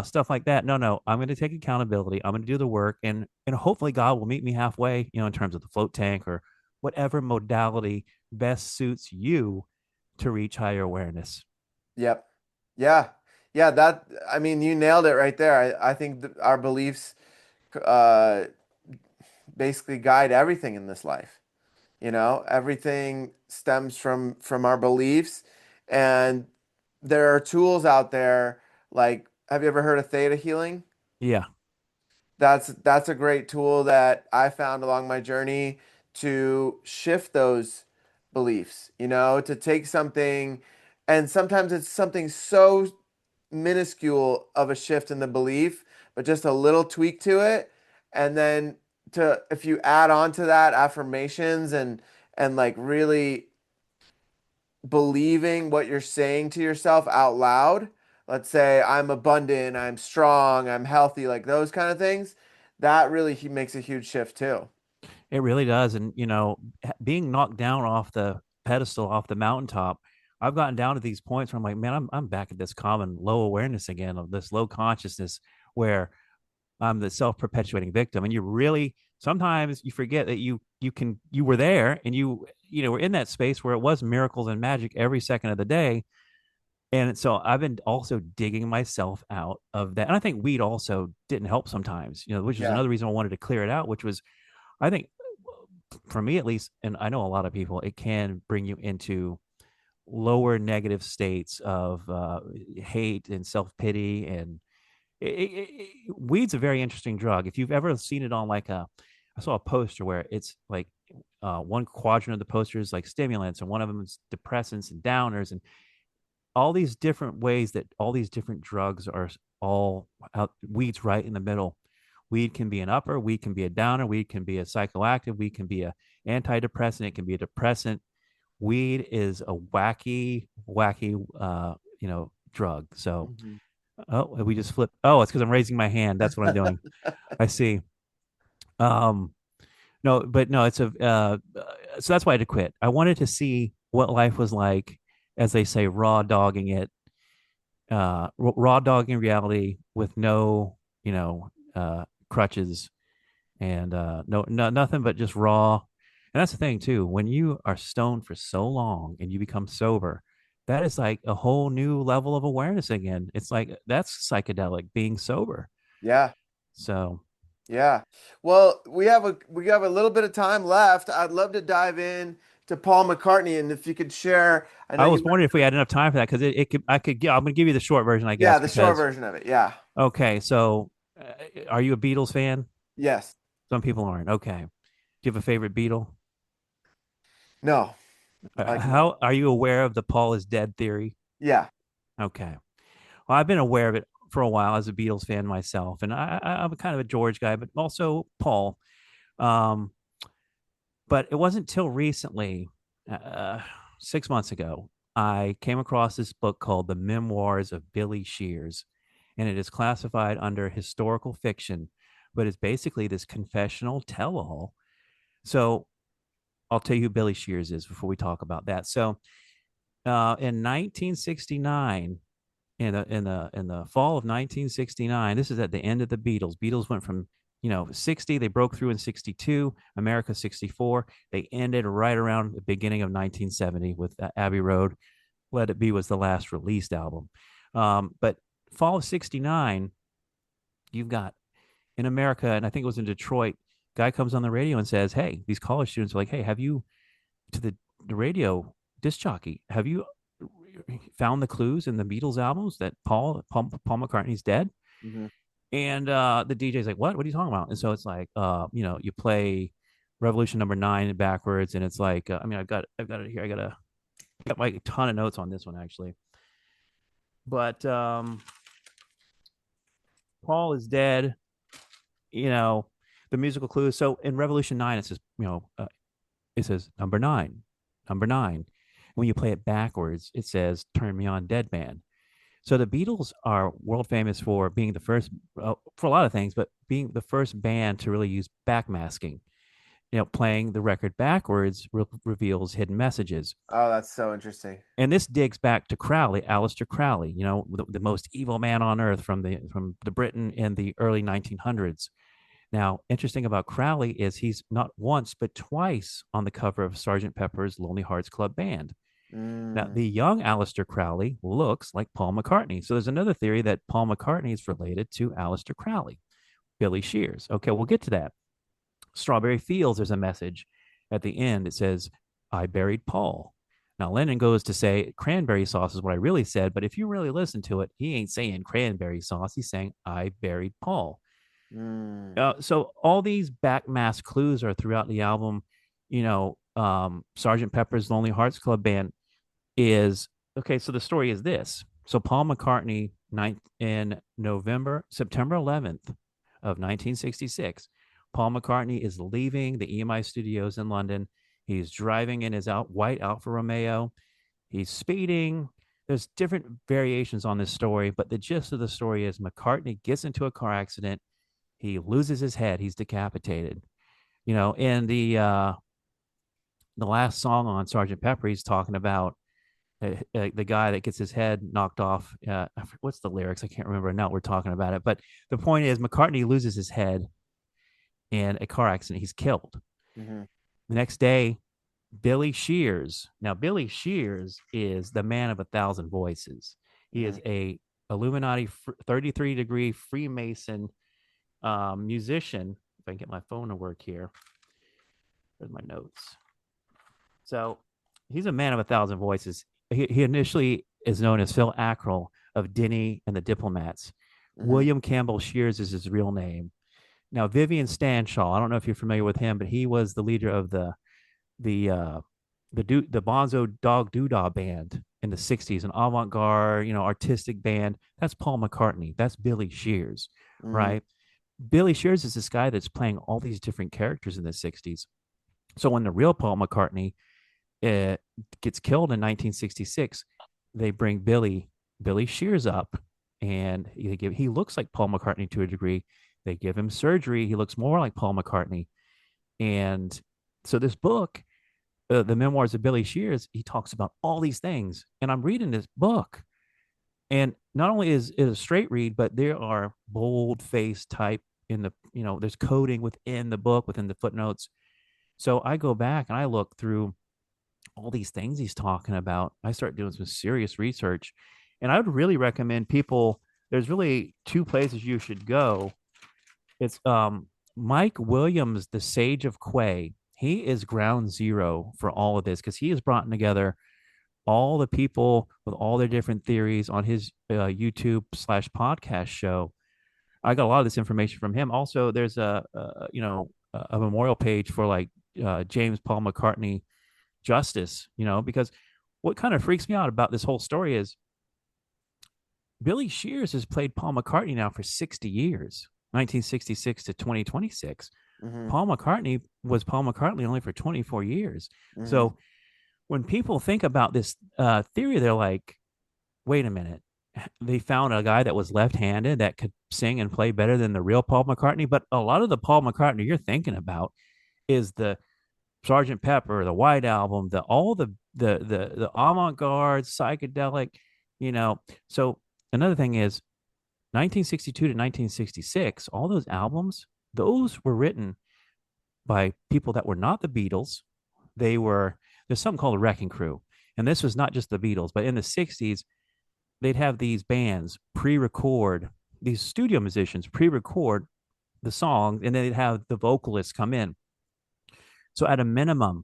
stuff like that. No, I'm going to take accountability. I'm going to do the work, and hopefully God will meet me halfway, in terms of the float tank or whatever modality best suits you to reach higher awareness. Yep. Yeah. Yeah, I mean, you nailed it right there. I think our beliefs uh basically guide everything in this life. Everything stems from our beliefs, and there are tools out there like, have you ever heard of theta healing? Yeah. That's a great tool that I found along my journey to shift those beliefs, to take something, and sometimes it's something so minuscule of a shift in the belief, but just a little tweak to it. And then if you add on to that affirmations and like really believing what you're saying to yourself out loud. Let's say I'm abundant, I'm strong, I'm healthy, like those kind of things. That really makes a huge shift too. It really does. And, being knocked down off the pedestal, off the mountaintop, I've gotten down to these points where I'm like, man, I'm back at this common low awareness again, of this low consciousness where I'm the self perpetuating victim. And you really, sometimes you forget that you were there and were in that space where it was miracles and magic every second of the day. And so I've been also digging myself out of that. And I think weed also didn't help sometimes, which was Yeah. another reason I wanted to clear it out, which was, I think, for me at least, and I know a lot of people, it can bring you into lower negative states of hate and self-pity. And weed's a very interesting drug. If you've ever seen it on like I saw a poster where it's like one quadrant of the poster is like stimulants, and one of them is depressants and downers, and all these different ways that all these different drugs are all out. Weed's right in the middle. Weed can be an upper, weed can be a downer, weed can be a psychoactive, weed can be a antidepressant, it can be a depressant. Weed is a wacky drug. So Mhm. oh, we just flipped. Oh, it's because I'm raising my hand. That's what I'm doing. I see. Um, no, but no, it's a so that's why I had to quit. I wanted to see what life was like, as they say, raw dogging it, raw dogging reality with no, crutches, and no nothing but just raw. And that's the thing too. When you are stoned for so long and you become sober, that is like a whole new level of awareness again. It's like that's psychedelic being sober. Yeah. So Yeah. Well, we have a little bit of time left. I'd love to dive in to Paul McCartney, and if you could share, I know I you was wondering if we had enough time for that, because it could I could I'm gonna give you the short version, I yeah, guess, the short because version of it. Yeah. okay, so are you a Beatles fan? Yes. Some people aren't. Okay. Do you have a favorite Beatle? No. I do. How are you aware of the Paul is dead theory? Yeah. Okay. Well, I've been aware of it for a while as a Beatles fan myself, and I'm kind of a George guy, but also Paul. Um, but it wasn't till recently, uh, 6 months ago, I came across this book called The Memoirs of Billy Shears, and it is classified under historical fiction, but it's basically this confessional tell-all. So I'll tell you who Billy Shears is before we talk about that. So in 1969, in the fall of 1969, this is at the end of the Beatles went from 60, they broke through in 62, America 64, they ended right around the beginning of 1970 with Abbey Road. Let It Be was the last released album. But fall of 69, you've got in America, and I think it was in Detroit, guy comes on the radio and says, hey, these college students are like, hey, have you, to the radio disc jockey, have you found the clues in the Beatles albums that Paul McCartney's dead? Hmm. And the DJ's like, what are you talking about? And so it's like, you play Revolution number 9 backwards, and it's like, I've got it here. I got like a ton of notes on this one actually. But Paul is dead. You know, the musical clues. So in Revolution 9, it says, it says number 9, number 9. When you play it backwards, it says "Turn Me On, Dead Man." So the Beatles are world famous for being the first, for a lot of things, but being the first band to really use backmasking. Playing the record backwards reveals hidden messages. Oh, that's so interesting. And this digs back to Crowley, Aleister Crowley, the most evil man on earth from the Britain in the early 1900s. Now, interesting about Crowley is he's not once but twice on the cover of Sergeant Pepper's Lonely Hearts Club Band. Now, Mm. the young Aleister Crowley looks like Paul McCartney. So there's another theory that Paul McCartney is related to Aleister Crowley, Billy Shears. Okay, we'll get to that. Strawberry Fields, there's a message at the end. It says, I buried Paul. Now, Lennon goes to say cranberry sauce is what I really said, but if you really listen to it, he ain't saying cranberry sauce. He's saying, I buried Paul. Mm. So all these backmask clues are throughout the album. Sergeant Pepper's Lonely Hearts Club Band is okay. So the story is this. So Paul McCartney, in September 11th of 1966, Paul McCartney is leaving the EMI studios in London. He's driving in his white Alfa Romeo. He's speeding. There's different variations on this story, but the gist of the story is McCartney gets into a car accident. He loses his head. He's decapitated. In the last song on Sergeant Pepper, he's talking about the guy that gets his head knocked off. What's the lyrics? I can't remember now. We're talking about it, but the point is, McCartney loses his head in a car accident. He's killed. Hmm. The next day, Billy Shears. Now, Billy Shears is the man of 1,000 voices. He Hmm. is a Illuminati 33-degree Freemason musician. If I can get my phone to work here, there's my notes. So he's a man of 1,000 voices. he initially is known as Phil Ackrell of Denny and the Diplomats. Mm-hmm. William Campbell Shears is his real name. Now, Vivian Stanshall, I don't know if you're familiar with him, but he was the leader of the the Bonzo Dog Doodah band in the '60s, an avant-garde, artistic band. That's Paul McCartney. That's Billy Shears, Mm-hmm. right? Billy Shears is this guy that's playing all these different characters in the '60s. So when the real Paul McCartney uh, gets killed in 1966, they bring Billy Shears up, and he looks like Paul McCartney to a degree. They give him surgery. He looks more like Paul McCartney, and so this book, the memoirs of Billy Shears, he talks about all these things. And I'm reading this book, and not only is it a straight read, but there are bold face type in the, there's coding within the book, within the footnotes. So I go back and I look through all these things he's talking about. I start doing some serious research, and I would really recommend people. There's really two places you should go. It's Mike Williams, the Sage of Quay. He is ground zero for all of this because he has brought together all the people with all their different theories on his YouTube/podcast show. I got a lot of this information from him. Also, there's a memorial page for like James Paul McCartney justice, because what kind of freaks me out about this whole story is Billy Shears has played Paul McCartney now for 60 years, 1966 to 2026. Mm-hmm. Paul McCartney was Paul McCartney only for 24 years. Mm-hmm. So when people think about this theory, they're like, wait a minute. They found a guy that was left-handed that could sing and play better than the real Paul McCartney. But a lot of the Paul McCartney you're thinking about is the Sergeant Pepper, the White Album, the all the avant-garde psychedelic, you know. So another thing is 1962 to 1966, all those albums, those were written by people that were not the Beatles. They were there's something called a wrecking crew. And this was not just the Beatles, but in the 60s, they'd have these bands pre-record, these studio musicians pre-record the songs, and then they'd have the vocalists come in. So at a minimum,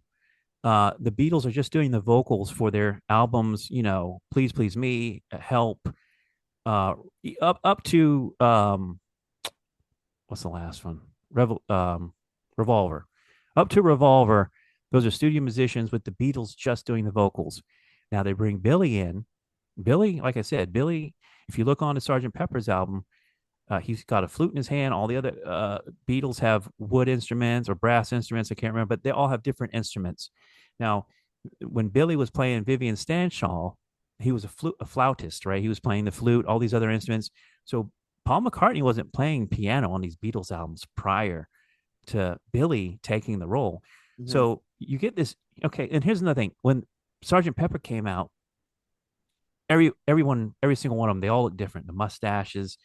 the Beatles are just doing the vocals for their albums, Please Please Me, Help, uh, up to what's the last one? Revolver. Up to Revolver, those are studio musicians with the Beatles just doing the vocals. Now they bring Billy in. Billy, like I said, Billy, if you look on the Sergeant Pepper's album, he's got a flute in his hand. All the other Beatles have wood instruments or brass instruments. I can't remember, but they all have different instruments. Now, when Billy was playing Vivian Stanshall, he was a flautist, right? He was playing the flute, all these other instruments. So Paul McCartney wasn't playing piano on these Beatles albums prior to Billy taking the role. Mm-hmm. So you get this. Okay, and here's another thing: when Sergeant Pepper came out, every single one of them, they all look different. The mustaches,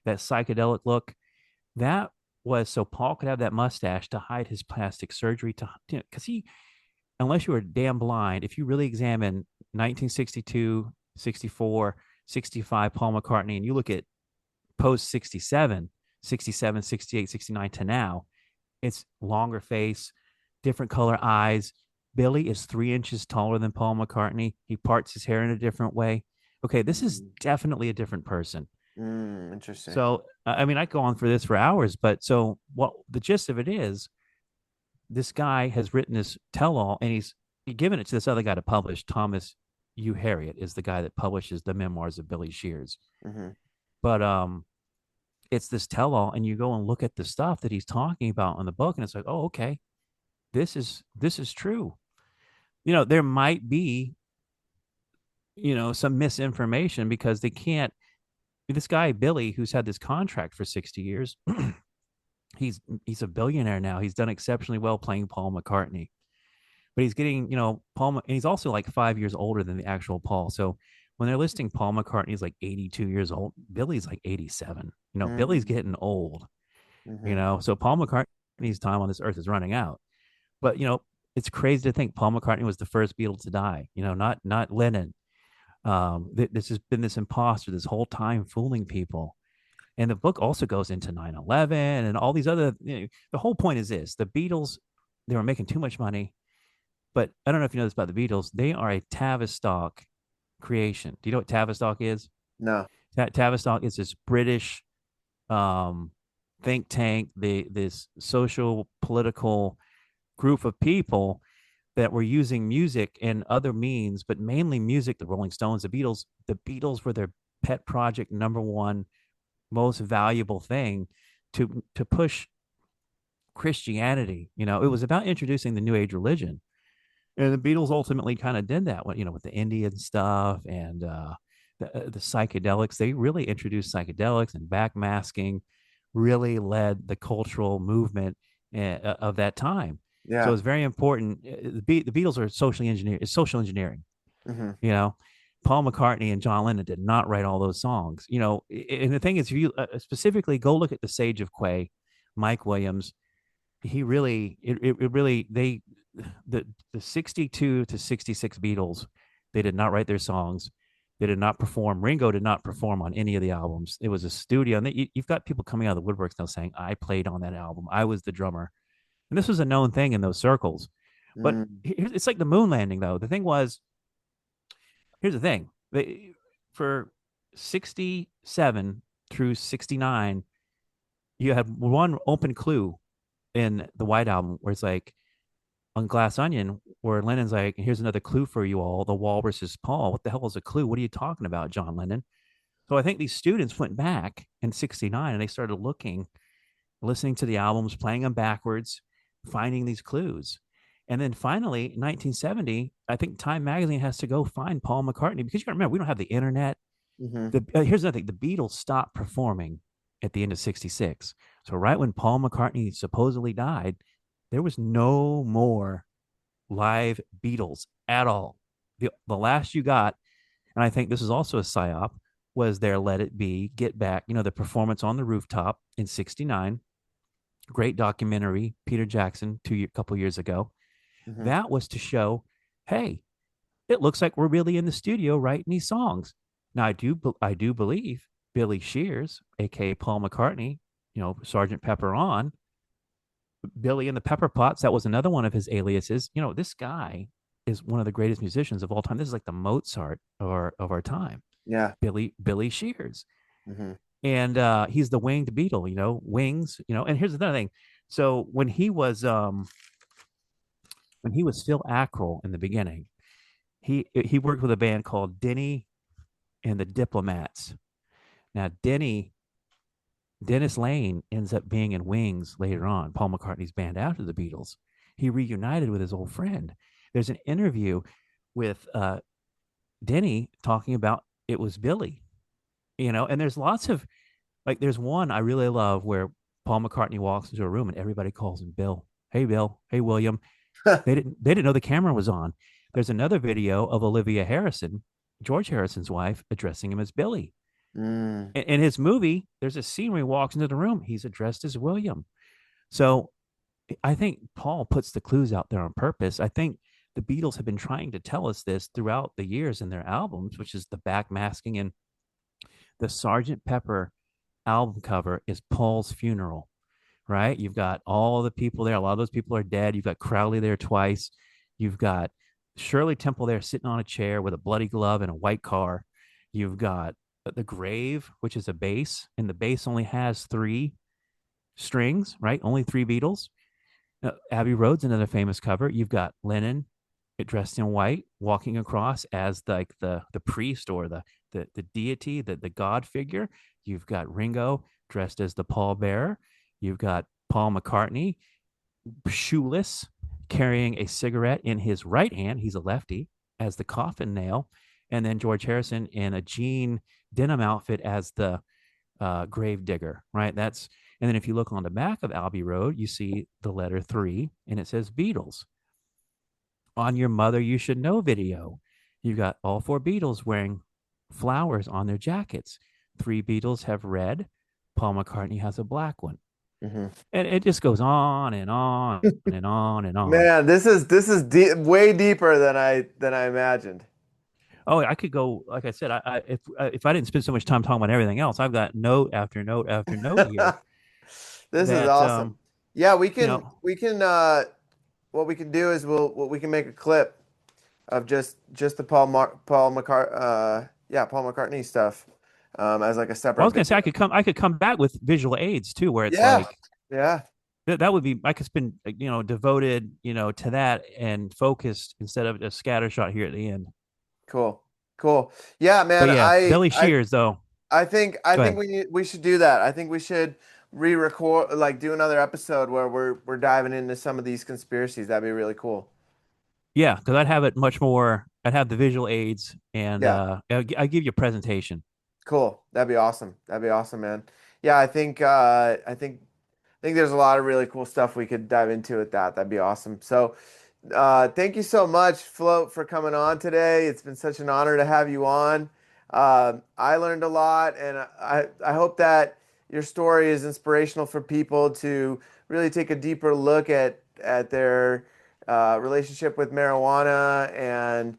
that psychedelic look, that was so Paul could have that mustache to hide his plastic surgery because he, unless you were damn blind, if you really examine 1962, 64, 65 Paul McCartney, and you look at post 67, 67, 68, 69 to now, it's longer face, different color eyes. Billy is 3 inches taller than Paul McCartney. He parts his hair in a different way. Okay, this is definitely a different person. Interesting. So, I mean, I go on for this for hours, but so what the gist of it is, this guy has written this tell all and he's given it to this other guy to publish. Thomas U. Harriet is the guy that publishes the memoirs of Billy Shears. Mm-hmm. But it's this tell all, and you go and look at the stuff that he's talking about in the book, and it's like, oh, okay, this is true. There might be, some misinformation because they can't. This guy Billy, who's had this contract for 60 years, he's a billionaire now. He's done exceptionally well playing Paul McCartney, but he's getting, Paul, and he's also like 5 years older than the actual Paul. So when they're listing Paul McCartney is like 82 years old, Billy's like 87. Billy's getting old. Mm-hmm. So Paul McCartney's time on this earth is running out. But it's crazy to think Paul McCartney was the first Beatle to die. Not Lennon. This has been this imposter this whole time fooling people. And the book also goes into 9/11 and all these other. The whole point is this: the Beatles, they were making too much money. But I don't know if you know this about the Beatles. They are a Tavistock creation. Do you know what Tavistock is? No. Tavistock is this British um, think tank, this social political group of people that were using music and other means, but mainly music. The Rolling Stones, the Beatles. The Beatles were their pet project, number one most valuable thing to push Christianity. It was about introducing the New Age religion, and the Beatles ultimately kind of did that. With the Indian stuff and the psychedelics, they really introduced psychedelics and backmasking. Really led the cultural movement of that time. So Yeah. it's very important. The Beatles are socially engineered. It's social engineering. Hmm. You know, Paul McCartney and John Lennon did not write all those songs. And the thing is, if you specifically go look at the Sage of Quay, Mike Williams, he really, it really, the 62 to 66 Beatles, they did not write their songs. They did not perform. Ringo did not perform on any of the albums. It was a studio. And you've got people coming out of the woodworks now saying, I played on that album. I was the drummer. And this was a known thing in those circles. But Mm. it's like the moon landing, though. The thing was, here's the thing. For 67 through 69, you had one open clue in the White Album where it's like on Glass Onion, where Lennon's like, here's another clue for you all, the Walrus is Paul. What the hell is a clue? What are you talking about, John Lennon? So I think these students went back in 69 and they started looking, listening to the albums, playing them backwards, finding these clues. And then finally, in 1970, I think Time Magazine has to go find Paul McCartney because you got to remember, we don't have the internet. Hmm. Here's another thing: the Beatles stopped performing at the end of '66. So right when Paul McCartney supposedly died, there was no more live Beatles at all. The last you got, and I think this is also a psyop, was their "Let It Be," "Get Back." The performance on the rooftop in '69. Great documentary, Peter Jackson, a couple years ago. Hmm. That was to show, hey, it looks like we're really in the studio writing these songs. Now, I do believe Billy Shears, aka Paul McCartney, Sergeant Pepper on Billy and the Pepper Pots. That was another one of his aliases. This guy is one of the greatest musicians of all time. This is like the Mozart of our time. Yeah. Billy Shears, Hmm. and he's the winged Beatle. Wings. And here's the other thing. So when he was Phil Ackrell in the beginning, he worked with a band called Denny and the Diplomats. Now, Dennis Lane ends up being in Wings later on, Paul McCartney's band after the Beatles. He reunited with his old friend. There's an interview with Denny talking about it was Billy, and there's lots of, like, there's one I really love where Paul McCartney walks into a room and everybody calls him Bill. Hey, Bill. Hey, William. They didn't know the camera was on. There's another video of Olivia Harrison, George Harrison's wife, addressing him as Billy. Mm. In his movie, there's a scene where he walks into the room. He's addressed as William. So I think Paul puts the clues out there on purpose. I think the Beatles have been trying to tell us this throughout the years in their albums, which is the backmasking. And the Sergeant Pepper album cover is Paul's funeral, right? You've got all the people there. A lot of those people are dead. You've got Crowley there twice. You've got Shirley Temple there sitting on a chair with a bloody glove in a white car. You've got the grave, which is a bass, and the bass only has three strings, right? Only three Beatles. Abbey Road's another famous cover. You've got Lennon dressed in white, walking across as the priest or the deity, the god figure. You've got Ringo dressed as the pallbearer. You've got Paul McCartney, shoeless, carrying a cigarette in his right hand. He's a lefty, as the coffin nail. And then George Harrison in a jean denim outfit as the grave digger, right? And then if you look on the back of Abbey Road, you see the letter 3 and it says Beatles. On Your Mother You Should Know video, you've got all four Beatles wearing flowers on their jackets. 3 Beatles have red. Paul McCartney has a black one. Hmm. And it just goes on and on and on and on. Man, this is way deeper than I imagined. Oh, I could go. Like I said, if I didn't spend so much time talking about everything else, I've got note after note after note here This is that awesome. Yeah, we you can know. we can what we can do is we can make a clip of just the Paul McCartney stuff as like a Well, I separate was gonna say video. I could come back with visual aids too, where it's Yeah, like yeah, that would be I could spend devoted to that and focused instead of a scattershot here at the end. cool, cool. Yeah, But man. yeah, Billy Shears though. I Go think ahead. we should do that. I think we should re-record, like do another episode where we're diving into some of these conspiracies. That'd be really cool. Yeah, because I'd have it much more. I'd have the visual aids, and Yeah. I give you a presentation. Cool. That'd be awesome. That'd be awesome, man. Yeah, I think there's a lot of really cool stuff we could dive into with that. That'd be awesome. So, thank you so much, Float, for coming on today. It's been such an honor to have you on. I learned a lot, and I hope that your story is inspirational for people to really take a deeper look at their relationship with marijuana and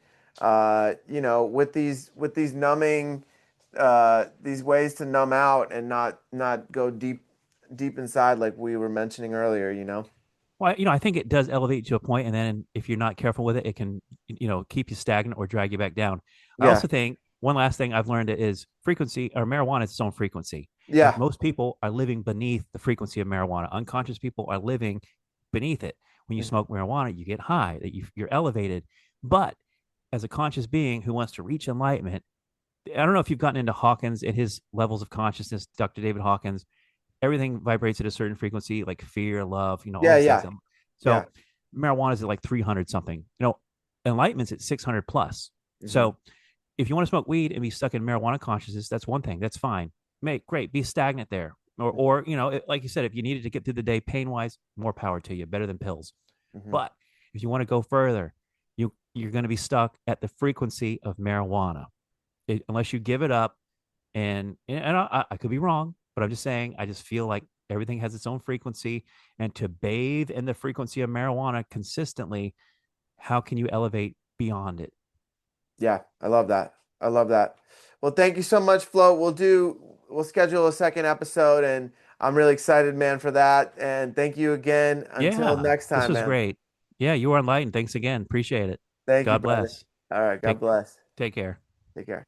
with these numbing these ways to numb out and not go deep inside like we were mentioning earlier, you know? Well, I think it does elevate to a point, and then if you're not careful with it, it can, keep you stagnant or drag you back down. I Yeah. also think one last thing I've learned is frequency or marijuana is its own frequency. And Yeah. most people are living beneath the frequency of marijuana. Unconscious people are living beneath it. When you Mhm. smoke marijuana, you get high, that you're elevated. But as a conscious being who wants to reach enlightenment, I don't know if you've gotten into Hawkins and his levels of consciousness, Dr. David Hawkins, everything vibrates at a certain frequency, like fear, love, all Yeah, these things. yeah. Yeah. So marijuana is at like 300 something. Enlightenment's at 600 plus. Hmm. So if you want to smoke weed and be stuck in marijuana consciousness, that's one thing. That's fine. Mate, great. Be stagnant there. Or like you said, if you needed to get through the day pain wise, more power to you. Better than pills. Hmm. But if you want to go further, you're going to be stuck at the frequency of marijuana unless you give it up. And I could be wrong, but I'm just saying I just feel like everything has its own frequency, and to bathe in the frequency of marijuana consistently, how can you elevate beyond it? Yeah, I love that. I love that. Well, thank you so much, Flo. We'll schedule a second episode and I'm really excited, man, for that. And thank you again. Until Yeah, next this time, was man. great. Yeah, you are enlightened. Thanks again. Appreciate it. Thank you, God brother. bless. All right, God Take bless. take care. Take care.